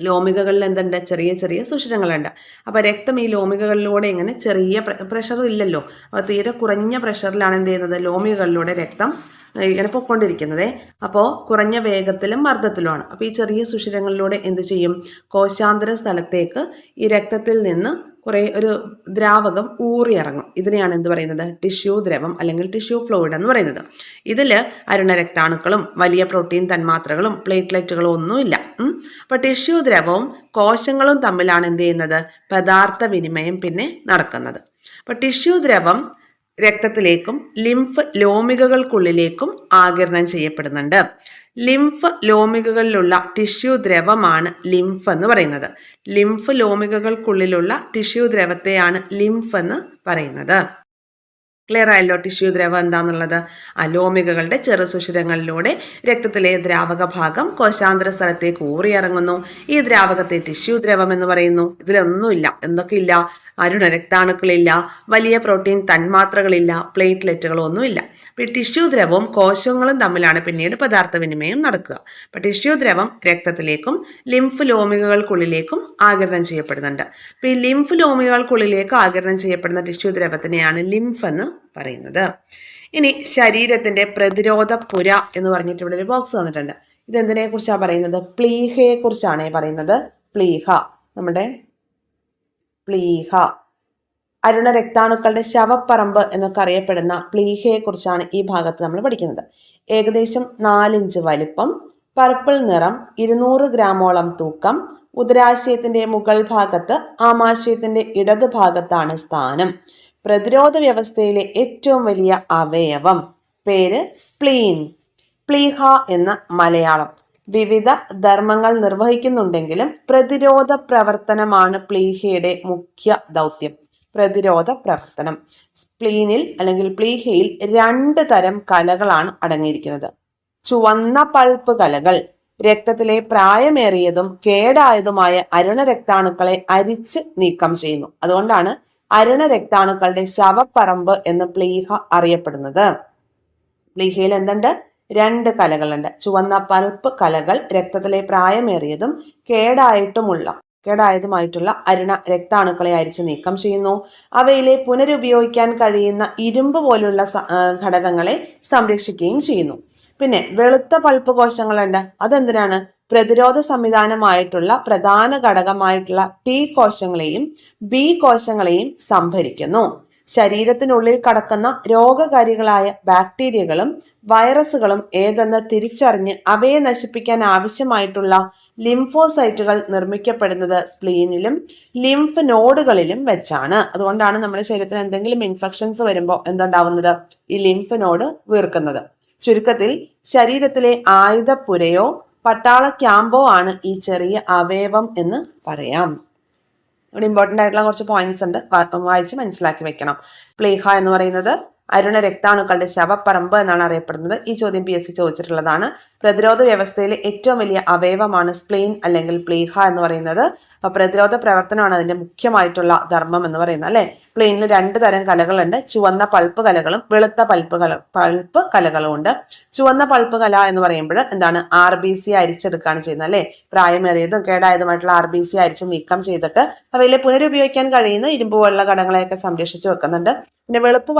ലോമികകളിൽ എന്തുണ്ട്, ചെറിയ ചെറിയ സുഷിരങ്ങളുണ്ട്. അപ്പോൾ രക്തം ഈ ലോമികകളിലൂടെ ഇങ്ങനെ ചെറിയ പ്രഷർ ഇല്ലല്ലോ, അപ്പോൾ തീരെ കുറഞ്ഞ പ്രഷറിലാണ് എന്ത് ചെയ്യുന്നത്, ലോമികകളിലൂടെ രക്തം ഇങ്ങനെ പൊയ്ക്കൊണ്ടിരിക്കുന്നത്. അപ്പോൾ കുറഞ്ഞ വേഗത്തിലും മർദ്ദത്തിലുമാണ്. അപ്പോൾ ഈ ചെറിയ സുഷിരങ്ങളിലൂടെ എന്ത് ചെയ്യും, കോശാന്തര സ്ഥലത്തേക്ക് ഈ രക്തത്തിൽ നിന്ന് ഒരു ദ്രാവകം ഊറിയിറങ്ങും. ഇതിനെയാണ് എന്ത് പറയുന്നത്, ടിഷ്യൂ ദ്രവം അല്ലെങ്കിൽ ടിഷ്യൂ ഫ്ലൂയിഡ് എന്ന് പറയുന്നത്. ഇതിൽ അരുണരക്താണുക്കളും വലിയ പ്രോട്ടീൻ തന്മാത്രകളും പ്ലേറ്റ്ലെറ്റുകളും ഒന്നുമില്ല. അപ്പോൾ ടിഷ്യൂ ദ്രവവും കോശങ്ങളും തമ്മിലാണ് എന്ത് ചെയ്യുന്നത്, പദാർത്ഥ വിനിമയം പിന്നെ നടക്കുന്നത്. അപ്പോൾ ടിഷ്യൂ ദ്രവം രക്തത്തിലേക്കും ലിംഫ് ലോമികകൾക്കുള്ളിലേക്കും ആഗിരണം ചെയ്യപ്പെടുന്നുണ്ട്. ലിംഫ് ലോമികകളിലുള്ള ടിഷ്യൂ ദ്രവമാണ് ലിംഫ് എന്ന് പറയുന്നത്. ലിംഫ് ലോമികകൾക്കുള്ളിലുള്ള ടിഷ്യൂ ദ്രവത്തെയാണ് ലിംഫ് എന്ന് പറയുന്നത്. ക്ലിയർ ആയല്ലോ ടിഷ്യൂ ദ്രവം എന്താണെന്നുള്ളത്. ലോമികകളുടെ ചെറു സുഷിരങ്ങളിലൂടെ രക്തത്തിലെ ദ്രാവക ഭാഗം കോശാന്തര സ്ഥലത്തേക്ക് ഊറിയിറങ്ങുന്നു. ഈ ദ്രാവകത്തെ ടിഷ്യൂ ദ്രവം എന്ന് പറയുന്നു. ഇതിലൊന്നുമില്ല, എന്തൊക്കെയില്ല, അരുണരക്താണുക്കളില്ല, വലിയ പ്രോട്ടീൻ തന്മാത്രകളില്ല, പ്ലേറ്റ്ലെറ്റുകളോ ഒന്നുമില്ല. അപ്പോൾ ഈ ടിഷ്യൂ ദ്രവവും കോശങ്ങളും തമ്മിലാണ് പിന്നീട് പദാർത്ഥ വിനിമയം നടക്കുക. അപ്പോൾ ടിഷ്യൂ ദ്രവം രക്തത്തിലേക്കും ലിംഫ് ലോമികകൾക്കുള്ളിലേക്കും ആഗിരണം ചെയ്യപ്പെടുന്നുണ്ട്. അപ്പോൾ ഈ ലിംഫ് ലോമികകൾക്കുള്ളിലേക്ക് ആഗിരണം ചെയ്യപ്പെടുന്ന ടിഷ്യൂ ദ്രവത്തിനെയാണ് ലിംഫ് എന്ന് പറയുന്നത്. ഇനി ശരീരത്തിന്റെ പ്രതിരോധ പുര എന്ന് പറഞ്ഞിട്ട് ഇവിടെ ഒരു ബോക്സ് തന്നിട്ടുണ്ട്. ഇതെന്തിനെ കുറിച്ചാണ് പറയുന്നത്, പ്ലീഹയെ കുറിച്ചാണ് പറയുന്നത്. പ്ലീഹ, നമ്മുടെ പ്ലീഹ, അരുണരക്താണുക്കളുടെ ശവപ്പറമ്പ് എന്നൊക്കെ അറിയപ്പെടുന്ന പ്ലീഹയെ കുറിച്ചാണ് ഈ ഭാഗത്ത് നമ്മൾ പഠിക്കുന്നത്. ഏകദേശം 4 ഇഞ്ച് വലിപ്പം, പർപ്പിൾ നിറം, 200 ഗ്രാമോളം തൂക്കം, ഉദരാശയത്തിന്റെ മുകൾ ഭാഗത്ത് ആമാശയത്തിന്റെ ഇടത് ഭാഗത്താണ് സ്ഥാനം. പ്രതിരോധ വ്യവസ്ഥയിലെ ഏറ്റവും വലിയ അവയവം, പേര് സ്പ്ലീൻ. പ്ലീഹ എന്ന മലയാളം. വിവിധ ധർമ്മങ്ങൾ നിർവഹിക്കുന്നുണ്ടെങ്കിലും പ്രതിരോധ പ്രവർത്തനമാണ് പ്ലീഹയുടെ മുഖ്യ ദൗത്യം. പ്രതിരോധ പ്രവർത്തനം. സ്പ്ലീനിൽ അല്ലെങ്കിൽ പ്ലീഹയിൽ 2 തരം കലകളാണ് അടങ്ങിയിരിക്കുന്നത്. ചുവന്ന പൾപ്പ് കലകൾ രക്തത്തിലെ പ്രായമേറിയതും കേടായതുമായ അരുണരക്താണുക്കളെ അരിച്ച് നീക്കം ചെയ്യുന്നു. അതുകൊണ്ടാണ് അരുണരക്താണുക്കളുടെ ശവപ്പറമ്പ് എന്ന് പ്ലീഹ അറിയപ്പെടുന്നത്. പ്ലീഹയിൽ എന്തുണ്ട്, 2 കലകളുണ്ട്. ചുവന്ന പൾപ്പ് കലകൾ രക്തത്തിലെ പ്രായമേറിയതും കേടായിട്ടുമുള്ള കേടായതുമായിട്ടുള്ള അരുണ രക്താണുക്കളെ അരിച്ച് നീക്കം ചെയ്യുന്നു. അവയിലെ പുനരുപയോഗിക്കാൻ കഴിയുന്ന ഇരുമ്പ് പോലുള്ള ഘടകങ്ങളെ സംരക്ഷിക്കുകയും ചെയ്യുന്നു. പിന്നെ വെളുത്ത പൾപ്പ് കോശങ്ങളുണ്ട്. അതെന്തിനാണ്? പ്രതിരോധ സംവിധാനമായിട്ടുള്ള പ്രധാന ഘടകമായിട്ടുള്ള ടി കോശങ്ങളെയും ബി കോശങ്ങളെയും സംഭരിക്കുന്നു. ശരീരത്തിനുള്ളിൽ കടക്കുന്ന രോഗകാരികളായ ബാക്ടീരിയകളും വൈറസുകളും ഏതെന്ന് തിരിച്ചറിഞ്ഞ് അവയെ നശിപ്പിക്കാൻ ആവശ്യമായിട്ടുള്ള ലിംഫോസൈറ്റുകൾ നിർമ്മിക്കപ്പെടുന്നത് സ്പ്ലീനിലും ലിംഫ് നോഡുകളിലും വെച്ചാണ്. അതുകൊണ്ടാണ് നമ്മുടെ ശരീരത്തിൽ എന്തെങ്കിലും ഇൻഫെക്ഷൻസ് വരുമ്പോൾ എന്തുണ്ടാവുന്നത്? ഈ ലിംഫ് നോഡ് വീർക്കുന്നത്. ചുരുക്കത്തിൽ ശരീരത്തിലെ ആയുധപ്പുരയോ പട്ടാള ക്യാമ്പോ ആണ് ഈ ചെറിയ അവയവം എന്ന് പറയാം. ഇവിടെ ഇമ്പോർട്ടൻ്റ് ആയിട്ടുള്ള കുറച്ച് പോയിന്റ്സ് ഉണ്ട്, വായിച്ച് മനസ്സിലാക്കി വെക്കണം. പ്ലീഹ എന്ന് പറയുന്നത് അരുണ രക്താണുക്കളുടെ ശവപ്പറമ്പ് എന്നാണ് അറിയപ്പെടുന്നത്. ഈ ചോദ്യം PSC ചോദിച്ചിട്ടുള്ളതാണ്. പ്രതിരോധ വ്യവസ്ഥയിലെ ഏറ്റവും വലിയ അവയവമാണ് സ്പ്ലീൻ അല്ലെങ്കിൽ പ്ലീഹ എന്ന് പറയുന്നത്. അപ്പൊ പ്രതിരോധ പ്രവർത്തനമാണ് അതിന്റെ മുഖ്യമായിട്ടുള്ള ധർമ്മം എന്ന് പറയുന്നത് അല്ലെ. പ്ലെയിനിൽ 2 തരം കലകളുണ്ട്. ചുവന്ന പൾപ്പ് കലകളും വെളുത്ത പൾപ്പ് കലകളും ഉണ്ട്. ചുവന്ന പൾപ്പ് കല എന്ന് പറയുമ്പോൾ എന്താണ്? RBC അരിച്ചെടുക്കുകയാണ് ചെയ്യുന്നത് അല്ലെ. പ്രായമേറിയതും കേടായതുമായിട്ടുള്ള RBC അരിച്ച് നീക്കം ചെയ്തിട്ട് അവയിലെ പുനരുപയോഗിക്കാൻ കഴിയുന്ന ഇരുമ്പ് പോലുള്ള ഘടകങ്ങളെയൊക്കെ സംരക്ഷിച്ചു വെക്കുന്നുണ്ട്. പിന്നെ വെളുപ്പ്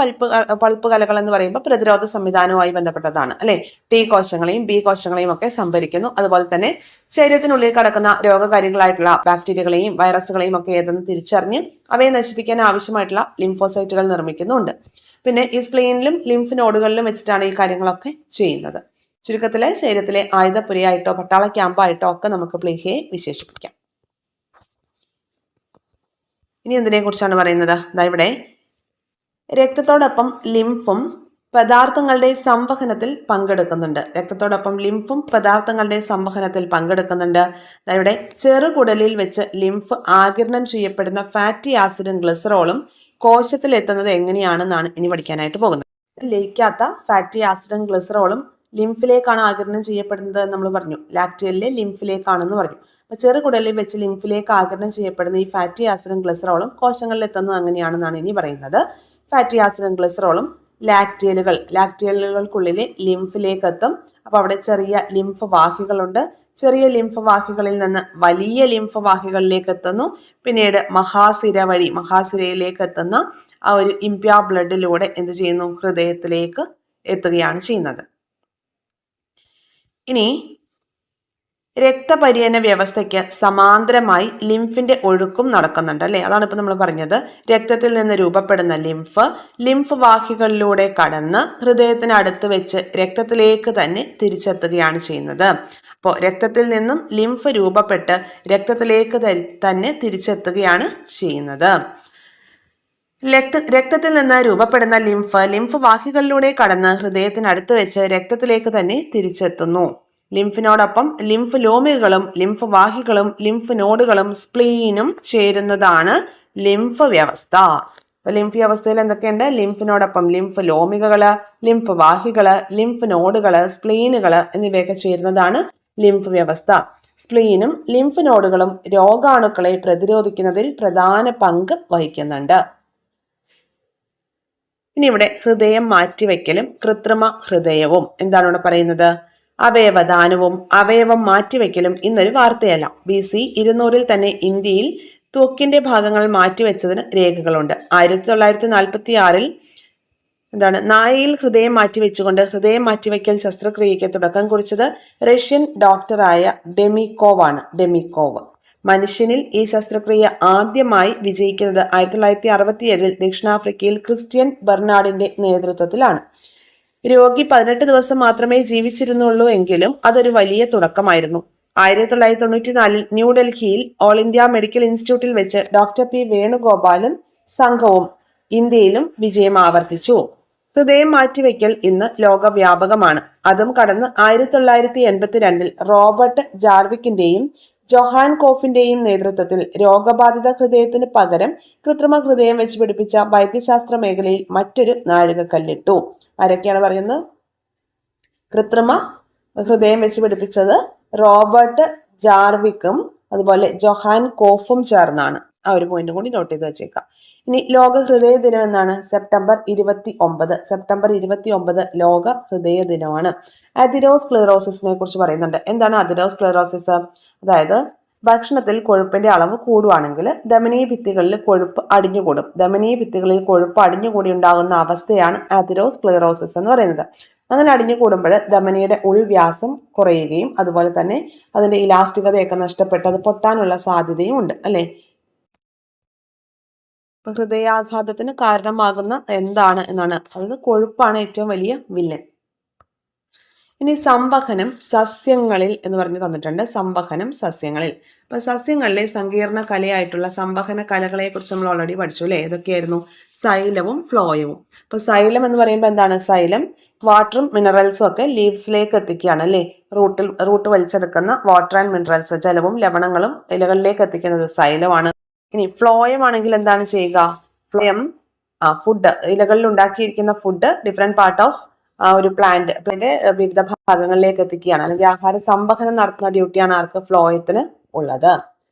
പൾപ്പ് കലകൾ എന്ന് പറയുമ്പോൾ പ്രതിരോധ സംവിധാനവുമായി ബന്ധപ്പെട്ടതാണ് അല്ലെ. ടി കോശങ്ങളെയും ബി കോശങ്ങളെയും ഒക്കെ സംഭരിക്കുന്നു. അതുപോലെ തന്നെ ശരീരത്തിനുള്ളിൽ കടക്കുന്ന രോഗകാരികളായിട്ടുള്ള ബാക്ടീരിയകളെയും വൈറസുകളെയും ഒക്കെ ഏതെന്ന് തിരിച്ചറിഞ്ഞ് അവയെ നശിപ്പിക്കാൻ ആവശ്യമായിട്ടുള്ള ലിംഫോസൈറ്റുകൾ നിർമ്മിക്കുന്നുണ്ട്. പിന്നെ ഈ സ്പ്ലീനിലും ലിംഫ് നോഡുകളിലും വെച്ചിട്ടാണ് ഈ കാര്യങ്ങളൊക്കെ ചെയ്യുന്നത്. ചുരുക്കത്തിലെ ശരീരത്തിലെ ആയുധപുരയായിട്ടോ പട്ടാള ക്യാമ്പായിട്ടോ ഒക്കെ നമുക്ക് പ്ലീഹയെ വിശേഷിപ്പിക്കാം. ഇനി എന്തിനെ കുറിച്ചാണ് പറയുന്നത്? ഇവിടെ രക്തത്തോടൊപ്പം ലിംഫും പദാർത്ഥങ്ങളുടെ സംവഹനത്തിൽ പങ്കെടുക്കുന്നുണ്ട്. ഇവിടെ ചെറുകുടലിൽ വെച്ച് ലിംഫ് ആഗിരണം ചെയ്യപ്പെടുന്ന ഫാറ്റി ആസിഡും ഗ്ലിസറോളും കോശത്തിൽ എത്തുന്നത് എങ്ങനെയാണെന്നാണ് ഇനി പഠിക്കാനായിട്ട് പോകുന്നത്. ലയിക്കാത്ത ഫാറ്റി ആസിഡും ഗ്ലിസറോളും ലിംഫിലേക്കാണ് ആഗിരണം ചെയ്യപ്പെടുന്നത് എന്ന് നമ്മൾ പറഞ്ഞു. ലാക്റ്റിയലിലെ ലിംഫിലേക്കാണെന്ന് പറഞ്ഞു. അപ്പൊ ചെറുകുടലിൽ വെച്ച് ലിംഫിലേക്ക് ആഗിരണം ചെയ്യപ്പെടുന്ന ഈ ഫാറ്റി ആസിഡും ഗ്ലിസറോളും കോശങ്ങളിൽ എത്തുന്നത് അങ്ങനെയാണെന്നാണ് ഇനി പറയുന്നത്. ഫാറ്റി ആസിഡും ഗ്ലിസറോളും ലാക്റ്റിയലുകൾക്കുള്ളിലെ ലിംഫിലേക്ക് എത്തും. അപ്പൊ അവിടെ ചെറിയ ലിംഫ് വാഹികളുണ്ട്. ചെറിയ ലിംഫ് വാഹികളിൽ നിന്ന് വലിയ ലിംഫ് വാഹികളിലേക്ക് എത്തുന്നു. പിന്നീട് മഹാസിരയിലേക്ക് എത്തുന്ന ആ ഒരു ഇംപ്യാ ബ്ലഡിലൂടെ എന്ത് ചെയ്യുന്നു? ഹൃദയത്തിലേക്ക് എത്തുകയാണ് ചെയ്യുന്നത്. ഇനി രക്തപര്യന വ്യവസ്ഥയ്ക്ക് സമാന്തരമായി ലിംഫിന്റെ ഒഴുക്കും നടക്കുന്നുണ്ട് അല്ലെ. അതാണ് ഇപ്പൊ നമ്മൾ പറഞ്ഞത്. രക്തത്തിൽ നിന്ന് രൂപപ്പെടുന്ന ലിംഫ് വാഹികളിലൂടെ കടന്ന് ഹൃദയത്തിനടുത്ത് വെച്ച് രക്തത്തിലേക്ക് തന്നെ തിരിച്ചെത്തുകയാണ് ചെയ്യുന്നത്. അപ്പോൾ രക്തത്തിൽ നിന്നും ലിംഫ് രൂപപ്പെട്ട് രക്തത്തിലേക്ക് തന്നെ തിരിച്ചെത്തുകയാണ് ചെയ്യുന്നത്. രക്തത്തിൽ നിന്ന് രൂപപ്പെടുന്ന ലിംഫ് വാഹികളിലൂടെ കടന്ന് ഹൃദയത്തിനടുത്ത് വെച്ച് രക്തത്തിലേക്ക് തന്നെ തിരിച്ചെത്തുന്നു. ലിംഫിനോടൊപ്പം ലിംഫ് ലോമികളും ലിംഫ് വാഹികളും ലിംഫ് നോഡുകളും സ്പ്ലീനും ചേരുന്നതാണ് ലിംഫ് വ്യവസ്ഥ. ലിംഫ് വ്യവസ്ഥയിൽ എന്തൊക്കെയുണ്ട്? ലിംഫിനോടൊപ്പം ലിംഫ് ലോമികള്, ലിംഫ് വാഹികള്, ലിംഫ് നോഡുകള്, സ്പ്ലീനുകള് എന്നിവയൊക്കെ ചേരുന്നതാണ് ലിംഫ് വ്യവസ്ഥ. സ്പ്ലീനും ലിംഫ് നോഡുകളും രോഗാണുക്കളെ പ്രതിരോധിക്കുന്നതിൽ പ്രധാന പങ്ക് വഹിക്കുന്നുണ്ട്. ഇനി ഇവിടെ ഹൃദയം മാറ്റിവെക്കലും കൃത്രിമ ഹൃദയവും എന്താണ് ഇവിടെ പറയുന്നത്? അവയവദാനവും അവയവം മാറ്റിവെക്കലും ഇന്നൊരു വാർത്തയല്ല. BC 200 തന്നെ ഇന്ത്യയിൽ ത്വക്കിന്റെ ഭാഗങ്ങൾ മാറ്റിവെച്ചതിന് രേഖകളുണ്ട്. 1946 നായയിൽ ഹൃദയം മാറ്റിവെച്ചുകൊണ്ട് ഹൃദയം മാറ്റിവെക്കൽ ശസ്ത്രക്രിയയ്ക്ക് തുടക്കം കുറിച്ചത് റഷ്യൻ ഡോക്ടറായ ഡെമിക്കോവ്. മനുഷ്യനിൽ ഈ ശസ്ത്രക്രിയ ആദ്യമായി വിജയിക്കുന്നത് 1967 ദക്ഷിണാഫ്രിക്കയിൽ ക്രിസ്ത്യൻ ബെർണാഡിന്റെ നേതൃത്വത്തിലാണ്. രോഗി 18 ദിവസം മാത്രമേ ജീവിച്ചിരുന്നുള്ളൂ എങ്കിലും അതൊരു വലിയ തുടക്കമായിരുന്നു. 1994 ന്യൂഡൽഹിയിൽ ഓൾ ഇന്ത്യ മെഡിക്കൽ ഇൻസ്റ്റിറ്റ്യൂട്ടിൽ വെച്ച് ഡോക്ടർ P. വേണുഗോപാലും സംഘവും ഇന്ത്യയിലും വിജയം ആവർത്തിച്ചു. ഹൃദയം മാറ്റിവെക്കൽ ഇന്ന് ലോകവ്യാപകമാണ്. അതും കടന്ന് 1982 റോബർട്ട് ജാർവിക്കിന്റെയും ജൊഹാൻ കോഫിന്റെയും നേതൃത്വത്തിൽ രോഗബാധിത ഹൃദയത്തിന് പകരം കൃത്രിമ ഹൃദയം വെച്ച് പിടിപ്പിച്ച വൈദ്യശാസ്ത്ര മേഖലയിൽ മറ്റൊരു നാഴികക്കല്ലിട്ടു. ആരൊക്കെയാണ് പറയുന്നത്? കൃത്രിമ ഹൃദയം വെച്ച് പിടിപ്പിച്ചത് റോബർട്ട് ജാർവിക്കും അതുപോലെ ജൊഹാൻ കോഫും ചേർന്നാണ്. ആ ഒരു പോയിന്റ് കൂടി നോട്ട് ചെയ്ത് വെച്ചേക്കാം. ഇനി ലോക ഹൃദയ ദിനം എന്നാണ്? സെപ്റ്റംബർ 29 ലോക ഹൃദയ ദിനമാണ്. അതിറോസ്ക്ലെറോസിസിനെ കുറിച്ച് പറയുന്നുണ്ട്. എന്താണ് അതിറോസ്ക്ലെറോസിസ്? അതായത് ഭക്ഷണത്തിൽ കൊഴുപ്പിന്റെ അളവ് കൂടുവാണെങ്കിൽ ധമനീ ഭിത്തികളിൽ കൊഴുപ്പ് അടിഞ്ഞുകൂടും. ധമനീ ഭിത്തികളിൽ കൊഴുപ്പ് അടിഞ്ഞുകൂടി ഉണ്ടാകുന്ന അവസ്ഥയാണ് അതിറോസ്ക്ലെറോസിസ് എന്ന് പറയുന്നത്. അങ്ങനെ അടിഞ്ഞുകൂടുമ്പോൾ ധമനിയുടെ ഉൾവ്യാസം കുറയുകയും അതുപോലെ തന്നെ അതിന്റെ ഇലാസ്റ്റികതയൊക്കെ നഷ്ടപ്പെട്ട് അത് പൊട്ടാനുള്ള സാധ്യതയും ഉണ്ട് അല്ലെ. ഹൃദയാഘാതത്തിന് കാരണമാകുന്ന എന്താണ് എന്നാണ്, അതായത് കൊഴുപ്പാണ് ഏറ്റവും വലിയ വില്ലൻ. ഇനി സംവഹനം സസ്യങ്ങളിൽ എന്ന് പറഞ്ഞു തന്നിട്ടുണ്ട്. സംവഹനം സസ്യങ്ങളിൽ. അപ്പൊ സസ്യങ്ങളിലെ സങ്കീർണ കലയായിട്ടുള്ള സംവഹന കലകളെ കുറിച്ച് നമ്മൾ ഓൾറെഡി പഠിച്ചു അല്ലെ. ഏതൊക്കെയായിരുന്നു? സൈലവും ഫ്ലോയവും. അപ്പൊ സൈലം എന്ന് പറയുമ്പോൾ എന്താണ്? സൈലം വാട്ടറും മിനറൽസും ഒക്കെ ലീവ്സിലേക്ക് എത്തിക്കുകയാണ് അല്ലെ. റൂട്ട് വലിച്ചെടുക്കുന്ന വാട്ടർ ആൻഡ് മിനറൽസ്, ജലവും ലവണങ്ങളും ഇലകളിലേക്ക് എത്തിക്കുന്നത് സൈലമാണ്. ഇനി ഫ്ലോയം ആണെങ്കിൽ എന്താണ് ചെയ്യുക? ഫ്ലോയം ഫുഡ്, ഇലകളിൽ ഉണ്ടാക്കിയിരിക്കുന്ന ഫുഡ് ഡിഫറെന്റ് പാർട്ട് ഓഫ് ഒരു പ്ലാന്റിന്റെ വിവിധ ഭാഗങ്ങളിലേക്ക് എത്തിക്കുകയാണ്, അല്ലെങ്കിൽ ആഹാര സംവഹനം നടത്തുന്ന ഡ്യൂട്ടിയാണ് ആർക്ക്? ഫ്ലോയത്തിന് ഉള്ളത്.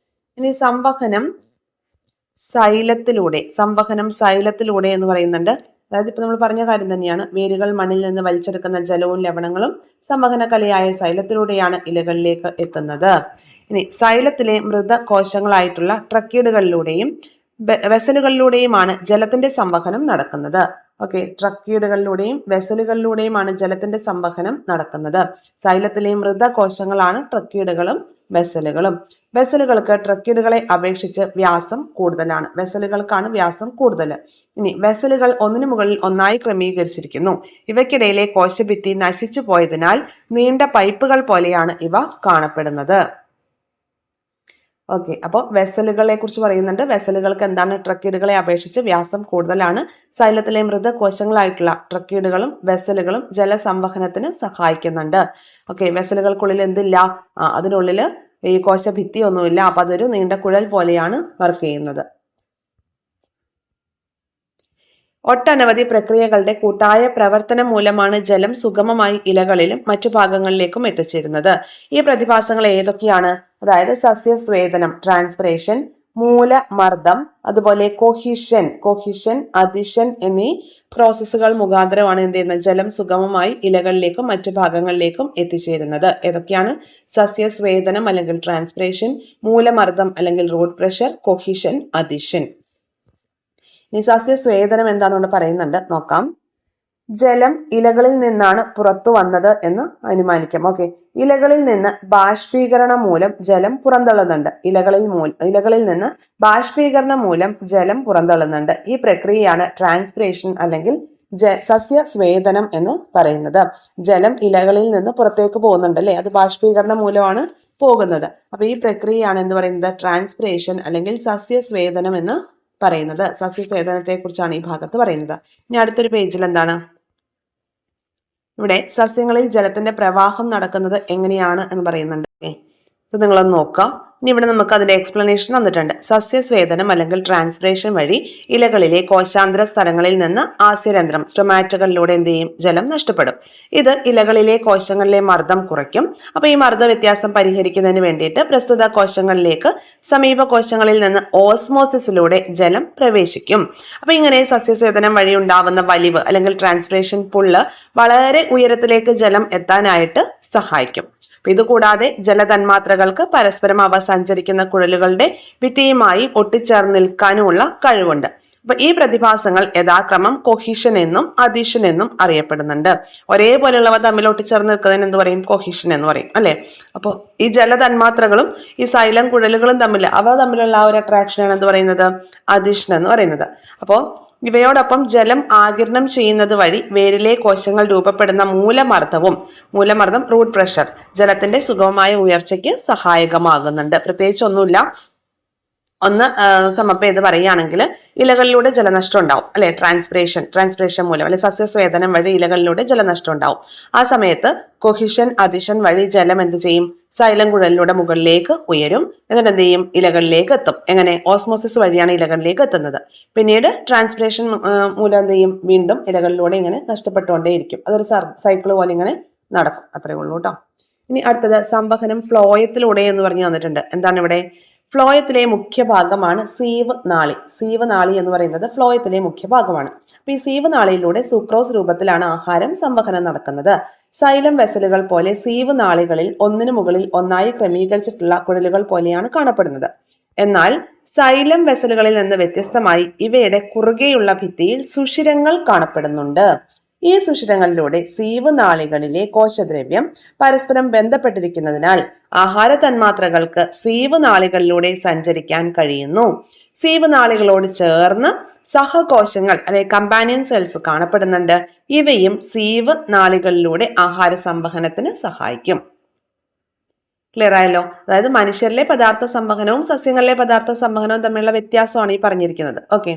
ഇനി സംവഹനം സൈലത്തിലൂടെ എന്ന് പറയുന്നുണ്ട്. അതായത് ഇപ്പൊ നമ്മൾ പറഞ്ഞ കാര്യം തന്നെയാണ്. വേരുകൾ മണ്ണിൽ നിന്ന് വലിച്ചെടുക്കുന്ന ജലവും ലവണങ്ങളും സംവഹന കലയായ സൈലത്തിലൂടെയാണ് ഇലകളിലേക്ക് എത്തുന്നത്. ഇനി സൈലത്തിലെ മൃത കോശങ്ങളായിട്ടുള്ള ട്രക്കീഡുകളിലൂടെയും വെസലുകളിലൂടെയുമാണ് ജലത്തിന്റെ സംവഹനം നടക്കുന്നത്. ഓക്കെ, ട്രക്കീഡുകളിലൂടെയും വെസലുകളിലൂടെയുമാണ് ജലത്തിന്റെ സംവഹനം നടക്കുന്നത്. സൈലത്തിലെ മൃത കോശങ്ങളാണ് ട്രക്കീഡുകളും വെസലുകളും. വെസലുകൾക്ക് ട്രക്കീഡുകളെ അപേക്ഷിച്ച് വ്യാസം കൂടുതലാണ്. വെസലുകൾക്കാണ് വ്യാസം കൂടുതൽ. ഇനി വെസലുകൾ ഒന്നിനു മുകളിൽ ഒന്നായി ക്രമീകരിച്ചിരിക്കുന്നു. ഇവയ്ക്കിടയിലെ കോശഭിത്തി നശിച്ചു പോയതിനാൽ നീണ്ട പൈപ്പുകൾ പോലെയാണ് ഇവ കാണപ്പെടുന്നത്. ഓക്കെ, അപ്പോൾ വെസലുകളെ കുറിച്ച് പറയുന്നുണ്ട്. വെസലുകൾക്ക് എന്താണ്? ട്രക്കീഡുകളെ അപേക്ഷിച്ച് വ്യാസം കൂടുതലാണ്. സൈലത്തിലെ മൃതകോശങ്ങളായിട്ടുള്ള ട്രക്കീഡുകളും വെസലുകളും ജലസംവഹനത്തിന് സഹായിക്കുന്നുണ്ട്. ഓക്കെ, വെസലുകൾക്കുള്ളിൽ എന്തില്ല? അതിനുള്ളിൽ ഈ കോശഭിത്തി ഒന്നുമില്ല. അപ്പൊ അതൊരു നീണ്ട കുഴൽ പോലെയാണ് വർക്ക് ചെയ്യുന്നത്. ഒട്ടനവധി പ്രക്രിയകളുടെ കൂട്ടായ പ്രവർത്തനം മൂലമാണ് ജലം സുഗമമായി ഇലകളിലും മറ്റു ഭാഗങ്ങളിലേക്കും എത്തിച്ചേരുന്നത്. ഈ പ്രതിഭാസങ്ങൾ ഏതൊക്കെയാണ്? അതായത് സസ്യസ്വേദനം, ട്രാൻസ്പിറേഷൻ, മൂലമർദ്ദം, അതുപോലെ കൊഹിഷൻ, അദിഷൻ എന്നീ പ്രോസസ്സുകൾ മുഖാന്തരമാണ് എന്ത് ചെയ്യുന്നത്? ജലം സുഗമമായി ഇലകളിലേക്കും മറ്റു ഭാഗങ്ങളിലേക്കും എത്തിച്ചേരുന്നത്. ഏതൊക്കെയാണ്? സസ്യസ്വേദനം അല്ലെങ്കിൽ ട്രാൻസ്പിറേഷൻ, മൂലമർദ്ദം അല്ലെങ്കിൽ റൂട്ട് പ്രഷർ, കൊഹിഷൻ, അദിഷൻ. ഇനി സസ്യസ്വേദനം എന്താണെന്ന് പറയുന്നുണ്ട്, നോക്കാം. ജലം ഇലകളിൽ നിന്നാണ് പുറത്തു വന്നത് എന്ന് അനുമാനിക്കാം. ഓക്കെ, ഇലകളിൽ നിന്ന് ബാഷ്പീകരണം മൂലം ജലം പുറന്തള്ളുന്നുണ്ട്. ഇലകളിൽ നിന്ന് ബാഷ്പീകരണം മൂലം ജലം പുറന്തള്ളുന്നുണ്ട്. ഈ പ്രക്രിയയാണ് ട്രാൻസ്പിറേഷൻ അല്ലെങ്കിൽ സസ്യസ്വേദനം എന്ന് പറയുന്നത്. ജലം ഇലകളിൽ നിന്ന് പുറത്തേക്ക് പോകുന്നുണ്ട് അല്ലെ, അത് ബാഷ്പീകരണം മൂലമാണ് പോകുന്നത്. അപ്പൊ ഈ പ്രക്രിയയാണ് എന്ത് പറയുന്നത്? ട്രാൻസ്പിറേഷൻ അല്ലെങ്കിൽ സസ്യസ്വേദനം എന്ന് പറയുന്നത്. സസ്യസ്വേദനത്തെ കുറിച്ചാണ് ഈ ഭാഗത്ത് പറയുന്നത്. ഇനി അടുത്തൊരു പേജിൽ എന്താണ്? ഇവിടെ സസ്യങ്ങളിൽ ജലത്തിന്റെ പ്രവാഹം നടക്കുന്നത് എങ്ങനെയാണ് എന്ന് പറയുന്നുണ്ട്. ഇത് നിങ്ങളൊന്ന് നോക്കാം. ഇനി ഇവിടെ നമുക്ക് അതിന്റെ എക്സ്പ്ലനേഷൻ തന്നിട്ടുണ്ട്. സസ്യസ്വേദനം അല്ലെങ്കിൽ ട്രാൻസ്പിറേഷൻ വഴി ഇലകളിലെ കോശാന്തര സ്ഥലങ്ങളിൽ നിന്ന് ആസ്യരന്ധ്രം സ്റ്റൊമാറ്റകളിലൂടെ എന്ത് ചെയ്യും? ജലം നഷ്ടപ്പെടും. ഇത് ഇലകളിലെ കോശങ്ങളിലെ മർദ്ദം കുറയ്ക്കും. അപ്പൊ ഈ മർദ്ദ വ്യത്യാസം പരിഹരിക്കുന്നതിന് വേണ്ടിയിട്ട് പ്രസ്തുത കോശങ്ങളിലേക്ക് സമീപ കോശങ്ങളിൽ നിന്ന് ഓസ്മോസിസിലൂടെ ജലം പ്രവേശിക്കും. അപ്പൊ ഇങ്ങനെ സസ്യസ്വേദനം വഴി ഉണ്ടാവുന്ന വലിവ് അല്ലെങ്കിൽ ട്രാൻസ്പിറേഷൻ പുള്ള് വളരെ ഉയരത്തിലേക്ക് ജലം എത്താനായിട്ട് സഹായിക്കും. ഇതുകൂടാതെ ജലതന്മാത്രകൾക്ക് പരസ്പരം അവ സഞ്ചരിക്കുന്ന കുഴലുകളുടെ ഭിത്തിയുമായി ഒട്ടിച്ചേർന്ന് നിൽക്കാനുമുള്ള കഴിവുണ്ട്. അപ്പൊ ഈ പ്രതിഭാസങ്ങൾ യഥാക്രമം കൊഹിഷൻ എന്നും അദിഷൻ എന്നും അറിയപ്പെടുന്നുണ്ട്. ഒരേപോലെയുള്ളവ തമ്മിൽ ഒട്ടിച്ചേർന്ന് നിൽക്കുന്നതിന് എന്ത് പറയും? കൊഹിഷൻ എന്ന് പറയും അല്ലെ. അപ്പോൾ ഈ ജലതന്മാത്രകളും ഈ സൈലം കുഴലുകളും അവ തമ്മിലുള്ള ആ ഒരു അട്രാക്ഷനാണ് എന്ത് പറയുന്നത്? അദിഷൻ എന്ന് പറയുന്നത്. അപ്പോൾ ഇവയോടൊപ്പം ജലം ആഗിരണം ചെയ്യുന്നത് വഴി വേരിലെ കോശങ്ങൾ രൂപപ്പെടുന്ന മൂലമർദ്ദം റൂട്ട് പ്രഷർ ജലത്തിന്റെ സുഗമമായ ഉയർച്ചയ്ക്ക് സഹായകമാകുന്നുണ്ട്. പ്രത്യേകിച്ച് ഒന്നുമില്ല. ഒന്ന് സമപ്പം ഇത് പറയുകയാണെങ്കിൽ ഇലകളിലൂടെ ജലനഷ്ടം ഉണ്ടാവും അല്ലെ. ട്രാൻസ്പിറേഷൻ മൂലം അല്ലെ സസ്യസ്വേദനം വഴി ഇലകളിലൂടെ ജലനഷ്ടം ഉണ്ടാവും. ആ സമയത്ത് കൊഹിഷൻ അദിഷൻ വഴി ജലം എന്ത് ചെയ്യും? സൈലം കുഴലിലൂടെ മുകളിലേക്ക് ഉയരും. എന്നിട്ട് എന്ത് ചെയ്യും? ഇലകളിലേക്ക് എത്തും. എങ്ങനെ? ഓസ്മോസിസ് വഴിയാണ് ഇലകളിലേക്ക് എത്തുന്നത്. പിന്നീട് ട്രാൻസ്പിറേഷൻ മൂലം എന്ത് ചെയ്യും? വീണ്ടും ഇലകളിലൂടെ ഇങ്ങനെ നഷ്ടപ്പെട്ടുകൊണ്ടേയിരിക്കും. അതൊരു സൈക്കിൾ പോലെ ഇങ്ങനെ നടക്കും. അത്രേ ഉള്ളൂ കേട്ടോ. ഇനി അടുത്തത് സംവഹനം ഫ്ലോയത്തിലൂടെ എന്ന് പറഞ്ഞു തന്നിട്ടുണ്ട്. എന്താണ് ഇവിടെ? ഫ്ലോയത്തിലെ മുഖ്യ ഭാഗമാണ് സീവ് നാളി. സീവ് നാളി എന്ന് പറയുന്നത് ഫ്ലോയത്തിലെ മുഖ്യ ഭാഗമാണ്. അപ്പൊ ഈ സീവ് നാളിയിലൂടെ സുക്രോസ് രൂപത്തിലാണ് ആഹാരം സംവഹനം നടക്കുന്നത്. സൈലം വെസലുകൾ പോലെ സീവ് നാളികളിൽ ഒന്നിനു മുകളിൽ ഒന്നായി ക്രമീകരിച്ചിട്ടുള്ള കുഴലുകൾ പോലെയാണ് കാണപ്പെടുന്നത്. എന്നാൽ സൈലം വെസലുകളിൽ നിന്ന് വ്യത്യസ്തമായി ഇവയുടെ കുറുകെയുള്ള ഭിത്തിയിൽ സുഷിരങ്ങൾ കാണപ്പെടുന്നുണ്ട്. ഈ സുഷിരങ്ങളിലൂടെ സീവ് നാളികളിലെ കോശദ്രവ്യം പരസ്പരം ബന്ധപ്പെട്ടിരിക്കുന്നതിനാൽ ആഹാര തന്മാത്രകൾക്ക് സീവ് നാളികളിലൂടെ സഞ്ചരിക്കാൻ കഴിയുന്നു. സീവ് നാളികളോട് ചേർന്ന് സഹകോശങ്ങൾ അല്ലെ കമ്പാനിയൻ സെൽസ് കാണപ്പെടുന്നുണ്ട്. ഇവയും സീവ് നാളികളിലൂടെ ആഹാര സംവഹനത്തിന് സഹായിക്കും. ക്ലിയർ ആയല്ലോ? അതായത് മനുഷ്യരിലെ പദാർത്ഥ സംവഹനവും സസ്യങ്ങളിലെ പദാർത്ഥ സംവഹനവും തമ്മിലുള്ള വ്യത്യാസമാണ് ഈ പറഞ്ഞിരിക്കുന്നത്. ഓക്കെ,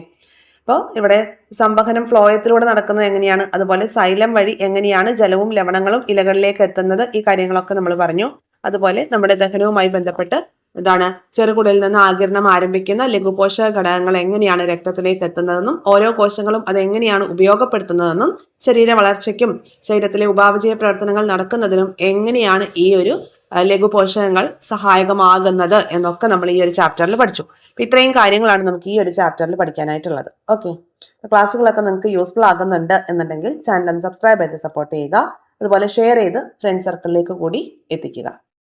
അപ്പോൾ ഇവിടെ സംവഹനം ഫ്ലോയത്തിലൂടെ നടക്കുന്നത് എങ്ങനെയാണ്, അതുപോലെ സൈലം വഴി എങ്ങനെയാണ് ജലവും ലവണങ്ങളും ഇലകളിലേക്ക് എത്തുന്നത്, ഈ കാര്യങ്ങളൊക്കെ നമ്മൾ പറഞ്ഞു. അതുപോലെ നമ്മുടെ ദഹനവുമായി ബന്ധപ്പെട്ട് എന്താണ് ചെറുകുടലിൽ നിന്ന് ആഗിരണം ആരംഭിക്കുന്ന ലഘുപോഷക ഘടകങ്ങൾ എങ്ങനെയാണ് രക്തത്തിലേക്ക് എത്തുന്നതെന്നും ഓരോ കോശങ്ങളും അത് എങ്ങനെയാണ് ഉപയോഗപ്പെടുത്തുന്നതെന്നും ശരീര വളർച്ചയ്ക്കും ശരീരത്തിലെ ഉപാപചയ പ്രവർത്തനങ്ങൾ നടക്കുന്നതിനും എങ്ങനെയാണ് ഈ ഒരു ലഘുപോഷകങ്ങൾ സഹായകമാകുന്നത് എന്നൊക്കെ നമ്മൾ ഈ ഒരു ചാപ്റ്ററിൽ പഠിച്ചു. അപ്പൊ ഇത്രയും കാര്യങ്ങളാണ് നമുക്ക് ഈ ഒരു ചാപ്റ്ററിൽ പഠിക്കാനായിട്ടുള്ളത്. ഓക്കെ, ക്ലാസ്സുകളൊക്കെ നിങ്ങൾക്ക് യൂസ്ഫുൾ ആകുന്നുണ്ട് എന്നുണ്ടെങ്കിൽ ചാനൽ സബ്സ്ക്രൈബ് ചെയ്ത് സപ്പോർട്ട് ചെയ്യുക. അതുപോലെ ഷെയർ ചെയ്ത് ഫ്രണ്ട് സർക്കിളിലേക്ക് കൂടി എത്തിക്കുക.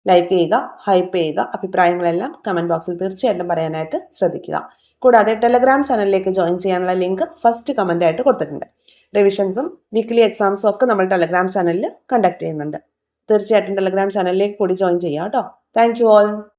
ലൈക്ക് ചെയ്യുക, ഹൈപ്പ് ചെയ്യുക. അഭിപ്രായങ്ങളെല്ലാം കമന്റ് ബോക്സിൽ തീർച്ചയായിട്ടും പറയാനായിട്ട് ശ്രദ്ധിക്കുക. കൂടാതെ ടെലഗ്രാം ചാനലിലേക്ക് ജോയിൻ ചെയ്യാനുള്ള ലിങ്ക് ഫസ്റ്റ് കമന്റ് ആയിട്ട് കൊടുത്തിട്ടുണ്ട്. റിവിഷൻസും വീക്ക്ലി എക്സാംസും ഒക്കെ നമ്മൾ ടെലഗ്രാം ചാനലിൽ കണ്ടക്ട് ചെയ്യുന്നുണ്ട്. തീർച്ചയായിട്ടും ടെലഗ്രാം ചാനലിലേക്ക് കൂടി ജോയിൻ ചെയ്യാം കേട്ടോ. Thank you all.